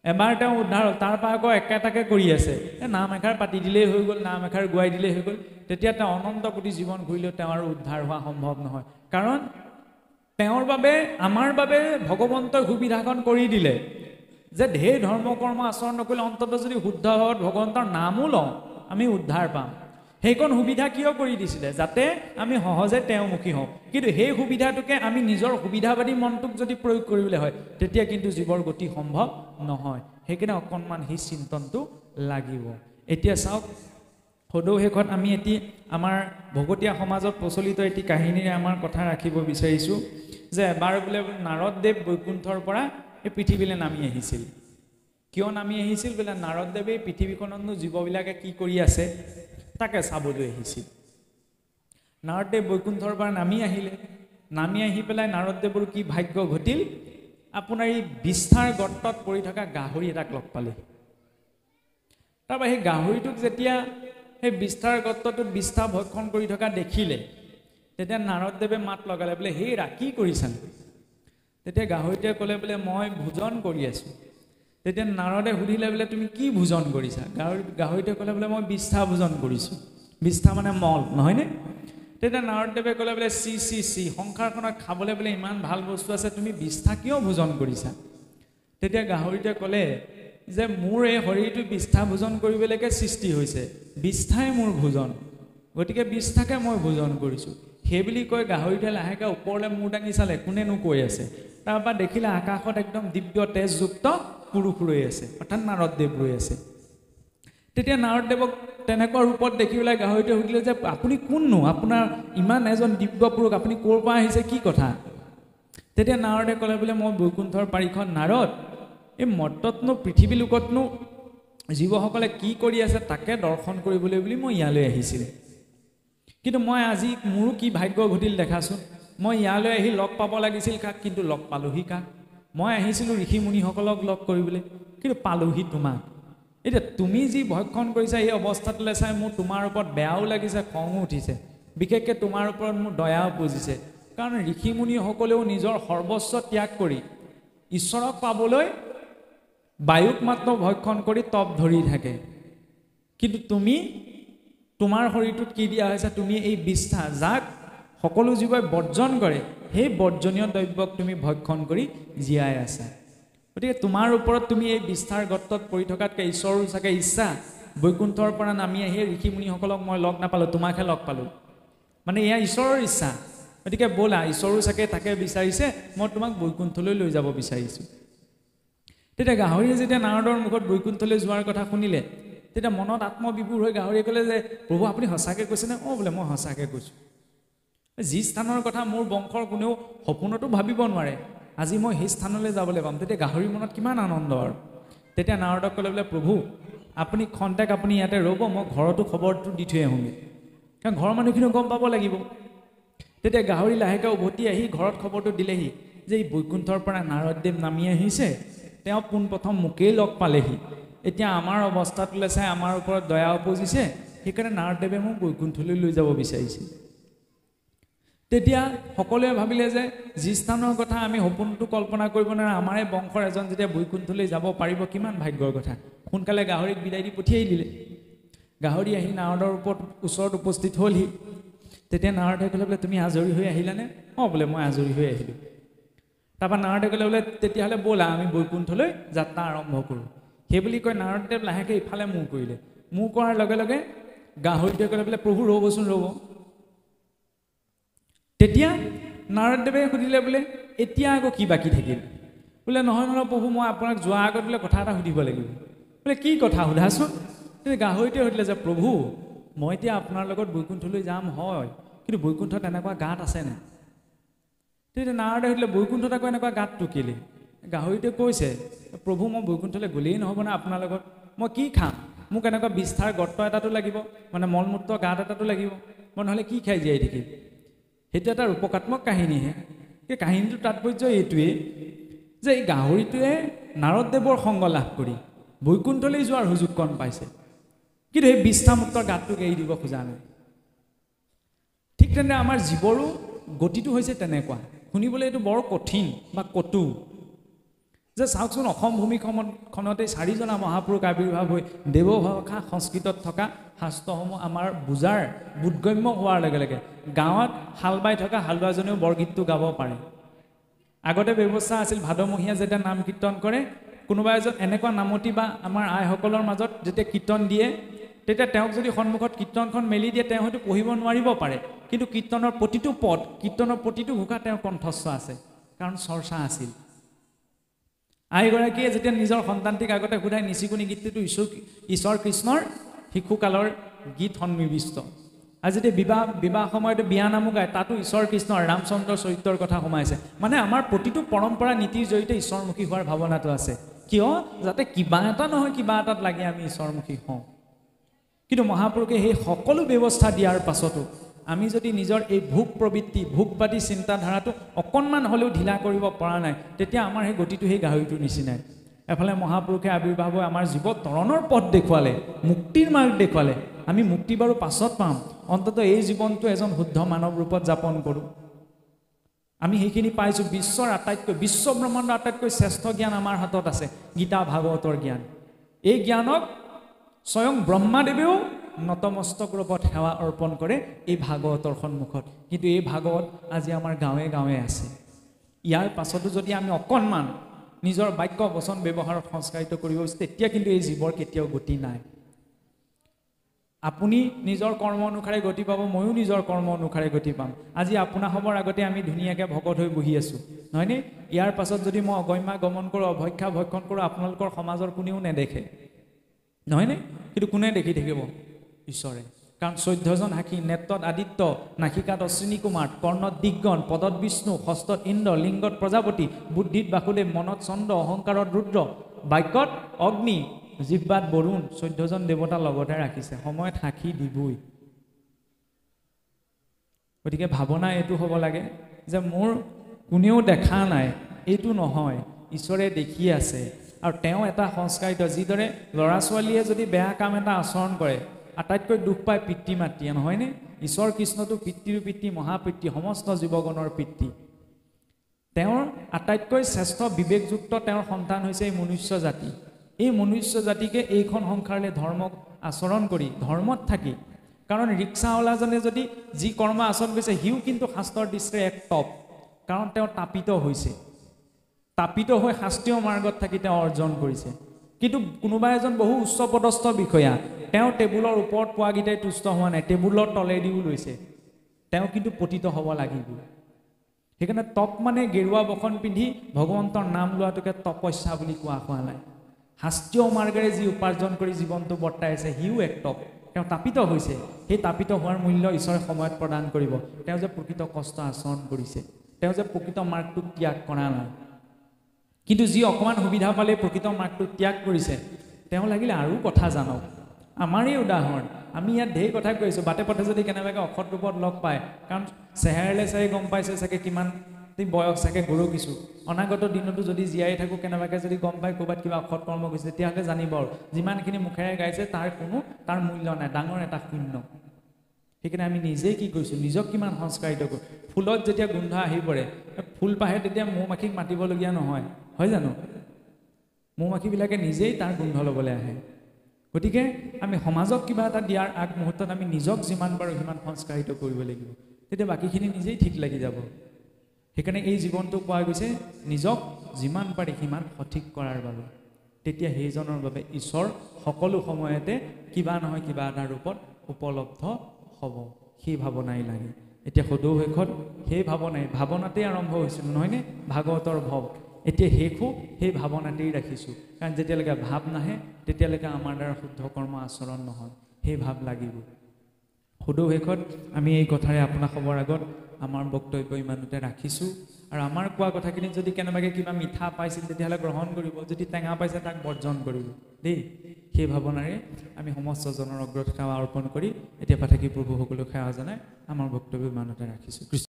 এবাৰ তেওঁ উদ্ধাৰ হ'ল তাৰপৰা আকৌ একেটাকে কৰি আছে এই নাম এষাৰ পাতি দিলেই হৈ গ'ল নাম এষাৰ গোৱাই দিলেই হৈ গ'ল তেতিয়া তেওঁ অনন্ত কোটি জীৱন ঘূৰিলেও তেওঁ আৰু উদ্ধাৰ হোৱা সম্ভৱ নহয় কাৰণ তেওঁৰ বাবে আমাৰ বাবে ভগৱন্তই সুবিধাখন কৰি দিলে যে ঢেৰ ধৰ্ম কৰ্ম আচৰণ নকৰিলে অন্ততঃ যদি শুদ্ধ ভাৱত ভগৱন্তৰ নামো লওঁ আমি উদ্ধাৰ পাম সেইকণ সুবিধা কিয় কৰি দিছিলে যাতে আমি সহজে তেওঁমুখী হওঁ কিন্তু সেই সুবিধাটোকে আমি নিজৰ সুবিধাবাদী মনটোক যদি প্ৰয়োগ কৰিবলৈ হয় তেতিয়া কিন্তু জীৱৰ গতি সম্ভৱ নহয় সেইকাৰণে অকণমান সেই চিন্তনটো লাগিব এতিয়া চাওক সদৌ শেষত আমি এটি আমাৰ ভকতীয়া সমাজত প্ৰচলিত এটি কাহিনীৰে আমাৰ কথা ৰাখিব বিচাৰিছোঁ যে এবাৰ বোলে নাৰদদেৱ বৈকুণ্ঠৰ পৰা এই পৃথিৱীলৈ নামি আহিছিল কিয় নামি আহিছিল বোলে নাৰদদেৱে পৃথিৱীখনতনো জীৱবিলাকে কি কৰি আছে তাকে চাবলৈ আহিছিল নাৰদদেৱ বৈকুণ্ঠৰ পৰা নামি আহিলে নামি আহি পেলাই নাৰদদেৱৰ কি ভাগ্য ঘটিল আপোনাৰ এই বিষ্ঠাৰ গৰ্তত পৰি থকা গাহৰি এটাক লগ পালে তাৰপৰা সেই গাহৰিটোক যেতিয়া সেই বিষ্ঠাৰ গৰ্তটোত বিষ্ঠা ভক্ষণ কৰি থকা দেখিলে তেতিয়া নাৰদদেৱে মাত লগালে বোলে হেই ৰা কি কৰিছা তেতিয়া গাহৰিটোৱে ক'লে বোলে মই ভোজন কৰি আছোঁ তেতিয়া নাৰদে সুধিলে বোলে তুমি কি ভোজন কৰিছা গাহৰিটোৱে ক'লে বোলে মই বিষ্ঠা ভোজন কৰিছোঁ বিষ্ঠা মানে মল নহয়নে তেতিয়া নাৰদদেৱে ক'লে বোলে চি চি চি সংসাৰখনত খাবলৈ বোলে ইমান ভাল বস্তু আছে তুমি বিষ্ঠা কিয় ভোজন কৰিছা তেতিয়া গাহৰিটোৱে ক'লে যে মোৰ এই শৰীৰটো বিষ্ঠা ভোজন কৰিবলৈকে সৃষ্টি হৈছে, বিষ্ঠাই মোৰ ভোজন, গতিকে বিষ্ঠাকে মই ভোজন কৰিছোঁ। সেই বুলি কৈ গাহৰিটোৱে লাহেকৈ ওপৰলৈ মূৰ দাঙি চালে, কোনেনো কৈ আছে। তাৰপৰা দেখিলে আকাশত একদম দিব্য তেজযুক্ত পুৰুষ ৰৈ আছে, অৰ্থাৎ নাৰদদেৱ ৰৈ আছে। তেতিয়া নাৰদদেৱক তেনেকুৱা ৰূপত দেখি পেলাই গাহৰিটোৱে সুধিলে যে আপুনি কোননো, আপোনাৰ ইমান এজন দিব্য পুৰুষ, আপুনি ক'ৰ পৰা আহিছে, কি কথা? তেতিয়া নাৰদে ক'লে বোলে মই বৈকুণ্ঠৰ পাৰিখন নাৰদ, এই মৰ্ততনো পৃথিৱী লোকতনো জীৱসকলে কি কৰি আছে তাকে দৰ্শন কৰিবলৈ বুলি মই ইয়ালৈ আহিছিলোঁ। কিন্তু মই আজি মোৰো কি ভাগ্য ঘটিল দেখাচোন, মই ইয়ালৈ আহি লগ পাব লাগিছিল কাক, কিন্তু লগ পালোহি কাক? মই আহিছিলোঁ ঋষি মুনিসকলক লগ কৰিবলৈ, কিন্তু পালোহি তোমাক। এতিয়া তুমি যি ভক্ষণ কৰিছা এই অৱস্থাটোলৈ চাই মোৰ তোমাৰ ওপৰত বেয়াও লাগিছে, খঙো উঠিছে, বিশেষকৈ তোমাৰ ওপৰত মোৰ দয়াও পুজিছে। কাৰণ ঋষি মুনিসকলেও নিজৰ সৰ্বস্ব ত্যাগ কৰি ঈশ্বৰক পাবলৈ বায়ুক মাত্ৰ ভক্ষণ কৰি তপ ধৰি থাকে, কিন্তু তুমি তোমাৰ শৰীৰটোত কি দিয়া হৈছে, তুমি এই বিষ্ঠা যাক সকলো জীৱই বৰ্জন কৰে সেই বৰ্জনীয় দ্ৰব্যক তুমি ভক্ষণ কৰি জীয়াই আছা। গতিকে তোমাৰ ওপৰত তুমি এই বিষ্ঠাৰ গত্তত পৰি থকাতকৈ ঈশ্বৰৰ চাগে ইচ্ছা বৈকুণ্ঠৰ পৰা নামি আহি ঋষি মুনিসকলক মই লগ নাপালোঁ, তোমাকহে লগ পালোঁ, মানে এয়া ঈশ্বৰৰ ইচ্ছা। গতিকে ব'লা, ঈশ্বৰো চাগে তাকে বিচাৰিছে, মই তোমাক বৈকুণ্ঠলৈ লৈ যাব বিচাৰিছোঁ। তেতিয়া গাহৰিয়ে যেতিয়া নাৰদৰ মুখত বৈকুণ্ঠলৈ যোৱাৰ কথা শুনিলে, তেতিয়া মনত আত্মবিভোৰ হৈ গাহৰিয়ে ক'লে যে প্ৰভু আপুনি সঁচাকৈ কৈছেনে? অঁ বোলে মই সঁচাকৈ কৈছোঁ। যি স্থানৰ কথা মোৰ বংশৰ কোনেও সপোনতো ভাবিব নোৱাৰে, আজি মই সেই স্থানলৈ যাবলৈ পাম। তেতিয়া গাহৰিৰ মনত কিমান আনন্দ আৰু। তেতিয়া নাৰদক ক'লে বোলে প্ৰভু আপুনি খন্তেক আপুনি ইয়াতে ৰ'ব, মই ঘৰতো খবৰটো দি থৈ আহোঁগৈ, কাৰণ ঘৰৰ মানুহখিনিও গম পাব লাগিব। তেতিয়া গাহৰি লাহেকৈ উভতি আহি ঘৰত খবৰটো দিলেহি যে এই বৈকুণ্ঠৰ পৰা নাৰদদেৱ নামি আহিছে, তেওঁ পোনপ্ৰথম মোকেই লগ পালেহি, এতিয়া আমাৰ অৱস্থাটোলৈ চাই আমাৰ ওপৰত দয়া উপজিছে, সেইকাৰণে নাৰদদেৱে মোক বৈকুণ্ঠলৈ লৈ যাব বিচাৰিছে। তেতিয়া সকলোৱে ভাবিলে যে যি স্থানৰ কথা আমি সপোনটো কল্পনা কৰিব নোৱাৰে, আমাৰে বংশৰ এজন যেতিয়া বৈকুণ্ঠলৈ যাব পাৰিব কিমান ভাগ্যৰ কথা। সোনকালে গাহৰিক বিদায় দি পঠিয়াই দিলে। গাহৰি আহি নাৰদৰ ওচৰত উপস্থিত হ'লহি। তেতিয়া নাৰদে ক'লে বোলে তুমি আজৰি হৈ আহিলানে? অঁ বোলে মই আজৰি হৈ আহিলোঁ। তাৰপৰা নাৰদে ক'লে বোলে তেতিয়াহ'লে ব'লা আমি বৈকুণ্ঠলৈ যাত্ৰা আৰম্ভ কৰোঁ। সেই বুলি কৈ নাৰদদেৱ লাহেকৈ ইফালে মূৰ কৰিলে। মূৰ কৰাৰ লগে লগে গাহৰিটোৱে ক'লে বোলে প্ৰভু ৰ'বচোন ৰ'ব। তেতিয়া নাৰদদেৱে সুধিলে বোলে এতিয়া আকৌ কি বাকী থাকিল? বোলে নহয় নহয় প্ৰভু, মই আপোনাক যোৱাৰ আগত বোলে কথা এটা সুধিব লাগিব। বোলে কি কথা সোধাচোন? তেতিয়া গাহৰিটোৱে সুধিলে যে প্ৰভু মই এতিয়া আপোনাৰ লগত বৈকুণ্ঠলৈ যাম হয়, কিন্তু বৈকুণ্ঠত এনেকুৱা গাঁত আছেনে? তেতিয়া নাৰদে সুধিলে বৈকুণ্ঠত আকৌ এনেকুৱা গাঁতটো কেলে? গাহৰিটোৱে কৈছে প্ৰভু মই বৈকুণ্ঠলৈ গ'লেই নহ'বনে আপোনাৰ লগত? মই কি খাম? মোক এনেকুৱা বিষ্ঠাৰ গৰ্ত এটাতো লাগিব, মানে মলমূত্ৰ গাঁত এটাতো লাগিব, মই নহ'লে কি খাই জীয়াই থাকিম? সেইটো এটা ৰূপকাত্মক কাহিনীহে। সেই কাহিনীটোৰ তাৎপৰ্য এইটোৱেই যে এই গাহৰিটোৱে নাৰদদেৱৰ সংগ লাভ কৰি বৈকুণ্ঠলৈ যোৱাৰ সুযোগকণ পাইছে, কিন্তু সেই বিষ্ঠামুক্তৰ গাঁতটোক এৰি দিব খোজা নাই। ঠিক তেনে আমাৰ জীৱৰো গতিটো হৈছে তেনেকুৱা। শুনিবলৈ এইটো বৰ কঠিন বা কটু যে চাওকচোন অসম ভূমিখনতে 4জনা মহাপুৰুষ আৱিৰ্ভাৱ হৈ দেৱভাষা সংস্কৃতত থকা শাস্ত্ৰসমূহ আমাৰ বুজাৰ বোধগম্য হোৱাৰ লগে লগে গাঁৱত হাল বাই থকা হালোৱাজনেও বৰগীতটো গাব পাৰে। আগতে ব্যৱস্থা আছিল ভাদমহীয়া যেতিয়া নাম কীৰ্তন কৰে, কোনোবা এজন এনেকুৱা নামতি বা আমাৰ আইসকলৰ মাজত যেতিয়া কীৰ্তন দিয়ে, তেতিয়া তেওঁক যদি সন্মুখত কীৰ্তনখন মেলি দিয়ে তেওঁ হয়তো পঢ়িব নোৱাৰিব পাৰে, কিন্তু কীৰ্তনৰ প্ৰতিটো পদ, কীৰ্তনৰ প্ৰতিটো ঘোষা তেওঁৰ কণ্ঠস্থ আছে, কাৰণ চৰ্চা আছিল। আইগৰাকীয়ে যেতিয়া নিজৰ সন্তানটিক আগতে সোধাই নিচিকুনি গীতটো ঈশ্বৰ কৃষ্ণৰ শিশুকালৰ গীত সন্নিৱিষ্ট। আৰু যেতিয়া বিবাহ সময়তে বিয়া নামো গায় তাতো ঈশ্বৰ কৃষ্ণৰ ৰামচন্দ্ৰৰ চৰিত্ৰৰ কথা সোমাইছে। মানে আমাৰ প্ৰতিটো পৰম্পৰা নীতিৰ জৰিয়তে ঈশ্বৰমুখী হোৱাৰ ভাৱনাটো আছে। কিয়? যাতে কিবা এটা নহয় কিবা এটাত লাগি আমি ঈশ্বৰমুখী হওঁ। কিন্তু মহাপুৰুষে সেই সকলো ব্যৱস্থা দিয়াৰ পাছতো আমি যদি নিজৰ এই ভোগ প্ৰবৃত্তি, ভোগবাদী চিন্তাধাৰাটো অকণমান হ'লেও ঢিলা কৰিব পৰা নাই, তেতিয়া আমাৰ সেই গতিটো সেই গাহৰিটোৰ নিচিনাই। এফালে মহাপুৰুষে আৱিৰ্ভাৱ হৈ আমাৰ জীৱ তৰণৰ পথ দেখুৱালে, মুক্তিৰ মাৰ্গ দেখুৱালে। আমি মুক্তি বাৰু পাছত পাম, অন্ততঃ এই জীৱনটো এজন শুদ্ধ মানৱ ৰূপত যাপন কৰোঁ। আমি সেইখিনি পাইছোঁ। বিশ্ব ব্ৰহ্মাণ্ডৰ আটাইতকৈ শ্ৰেষ্ঠ জ্ঞান আমাৰ হাতত আছে, গীতা ভাগৱতৰ জ্ঞান। এই জ্ঞানক স্বয়ং ব্ৰহ্মাদেৱেও নতমস্তক ৰূপত সেৱা অৰ্পণ কৰে এই ভাগৱতৰ সন্মুখত। কিন্তু এই ভাগৱত আজি আমাৰ গাঁৱে গাঁৱে আছে। ইয়াৰ পাছতো যদি আমি অকণমান নিজৰ বাক্য বচন ব্যৱহাৰত সংস্কাৰিত কৰিব হৈছে, তেতিয়া কিন্তু এই জীৱৰ কেতিয়াও গতি নাই। আপুনি নিজৰ কৰ্ম অনুসাৰে গতি পাব, ময়ো নিজৰ কৰ্ম অনুসাৰে গতি পাম। আজি আপোনাৰ হ'বৰ আগতে আমি ধুনীয়াকৈ ভকত হৈ বহি আছোঁ, নহয়নে? ইয়াৰ পাছত যদি মই অগম্যা গমন কৰোঁ, অভক্ষা ভক্ষণ কৰোঁ, আপোনালোকৰ সমাজৰ কোনেও নেদেখে, নহয়নে? কিন্তু কোনে দেখি থাকিব? ঈশ্বৰে। কাৰণ 14জন সাক্ষী, নেত্ৰত আদিত্য, নাসিকাত অশ্বিনী কুমাৰ, কৰ্ণত দিগগণ, পদত বিষ্ণু, হস্তত ইন্দ্ৰ, লিংগত প্ৰজাপতি, বুদ্ধিত বাসুদেৱ, মনত চন্দ্ৰ, অহংকাৰত ৰুদ্ৰ, বাক্যত অগ্নি, জিহ্বাত বৰুণ, 14জন দেৱতা লগতে ৰাখিছে। সময়ত সাক্ষী দিবই। গতিকে ভাৱনা এইটো হ'ব লাগে যে মোৰ কোনেও দেখা নাই, এইটো নহয়, ঈশ্বৰে দেখি আছে। আৰু তেওঁ এটা সংস্কাৰিত, যিদৰে ল'ৰা ছোৱালীয়ে যদি বেয়া কাম এটা আচৰণ কৰে আটাইতকৈ দুখ পায় পিতৃ মাতৃয়ে, নহয়নে? ঈশ্বৰ কৃষ্ণটো পিতৃৰ পিতৃ, মহাপিতৃ, সমস্ত জীৱগণৰ পিতৃ। তেওঁৰ আটাইতকৈ শ্ৰেষ্ঠ বিবেকযুক্ত তেওঁৰ সন্তান হৈছে এই মনুষ্য জাতি। এই মনুষ্য জাতিকে এইখন সংসাৰলৈ ধৰ্মক আচৰণ কৰি, ধৰ্মত থাকি, কাৰণ ৰিক্সাৱালাজনে যদি যি কৰ্ম আচৰণ কৰিছে সিও কিন্তু শাস্ত্ৰৰ দৃষ্টিৰে এক টপ, কাৰণ তেওঁ তাপিত হৈছে, তাপিত হৈ শাস্ত্ৰীয় মাৰ্গত থাকি তেওঁ অৰ্জন কৰিছে। কিন্তু কোনোবা এজন বহু উচ্চ পদস্থ বিষয়া, তেওঁ টেবুলৰ ওপৰত পোৱাকেইটাই তুষ্ট হোৱা নাই, টেবুলৰ তলেদিও লৈছে, তেওঁ কিন্তু পতিত হ'ব লাগিব। সেইকাৰণে তপ মানে গেৰুৱা বসন পিন্ধি ভগৱন্তৰ নাম লোৱাটোকে তপস্যা বুলি কোৱা হোৱা নাই। শাস্ত্ৰীয় মাৰ্গেৰে যি উপাৰ্জন কৰি জীৱনটো বৰ্তাই আছে সিও এক টপ, তেওঁ তাপিত হৈছে। সেই তাপিত হোৱাৰ মূল্য ঈশ্বৰে সময়ত প্ৰদান কৰিব। তেওঁ যে প্ৰকৃত কষ্ট আচৰণ কৰিছে, তেওঁ যে প্ৰকৃত মাৰ্গটোক ত্যাগ কৰা নাই। কিন্তু যি অকণমান সুবিধা পালে প্ৰকৃত মাৰ্গটো ত্যাগ কৰিছে, তেওঁ লাগিলে আৰু কথা জানক। আমাৰেই উদাহৰণ, আমি ইয়াত ঢেৰ কথা কৈছোঁ, বাটে পথে যদি কেনেবাকৈ অসৎ ৰূপত লগ পায়, কাৰণ চেহেৰালে চাগে গম পাইছে চাগে কিমান বয়স চাগে গৰু কিছু, অনাগত দিনতো যদি জীয়াই থাকোঁ কেনেবাকৈ যদি গম পায় ক'ৰবাত কিবা অসৎ কৰ্ম কৰিছে, তেতিয়াহ'লে জানিব আৰু যিমানখিনি মুখেৰে গাইছে তাৰ মূল্য নাই, ডাঙৰ এটা শূন্য। সেইকাৰণে আমি নিজেই কি কৰিছোঁ, নিজক কিমান সংস্কাৰিত কৰোঁ। ফুলত যেতিয়া গোন্ধ আহি পৰে, ফুল পাহে তেতিয়া মৌ মাখিক মাতিবলগীয়া নহয়, হয় জানো? মৌ মাখিবিলাকে নিজেই তাৰ গোন্ধ ল'বলৈ আহে। গতিকে আমি সমাজক কিবা এটা দিয়াৰ আগমুহূৰ্তত আমি নিজক যিমান পাৰোঁ সিমান সংস্কাৰিত কৰিব লাগিব, তেতিয়া বাকীখিনি নিজেই ঠিক লাগি যাব। সেইকাৰণে এই জীৱনটো পোৱা গৈছে নিজক যিমান পাৰি সিমান সঠিক কৰাৰ বাবে। তেতিয়া সেইজনৰ বাবে ঈশ্বৰ সকলো সময়তে কিবা নহয় কিবা এটা ৰূপত উপলব্ধ হ'ব, সেই ভাৱনাই লাগে। এতিয়া সদৌ শেষত সেই ভাৱনাতেই আৰম্ভ হৈছিল, নহয়নে? ভাগৱতৰ ভৱ এতিয়া শেষো সেই ভাৱনাতেই ৰাখিছোঁ, কাৰণ যেতিয়ালৈকে ভাৱ নাহে তেতিয়ালৈকে আমাৰ দ্বাৰা শুদ্ধ কৰ্ম আচৰণ নহয়, সেই ভাৱ লাগিব। সদৌ শেষত আমি এই কথাৰে আপোনাক খবৰ আগত আমাৰ বক্তব্য ইমানতে ৰাখিছোঁ। আৰু আমাৰ কোৱা কথাখিনিত যদি কেনেবাকৈ কিবা মিঠা পাইছিল তেতিয়াহ'লে গ্ৰহণ কৰিব, যদি টেঙা পাইছে তাক বৰ্জন কৰিব দেই। সেই ভাৱনাৰে আমি সমস্ত জনৰ অগ্ৰত সেৱা অৰ্পণ কৰি এতিয়া পাঠকি প্ৰভু সকলো সেৱা জনাই আমাৰ বক্তব্য ইমানতে ৰাখিছোঁ।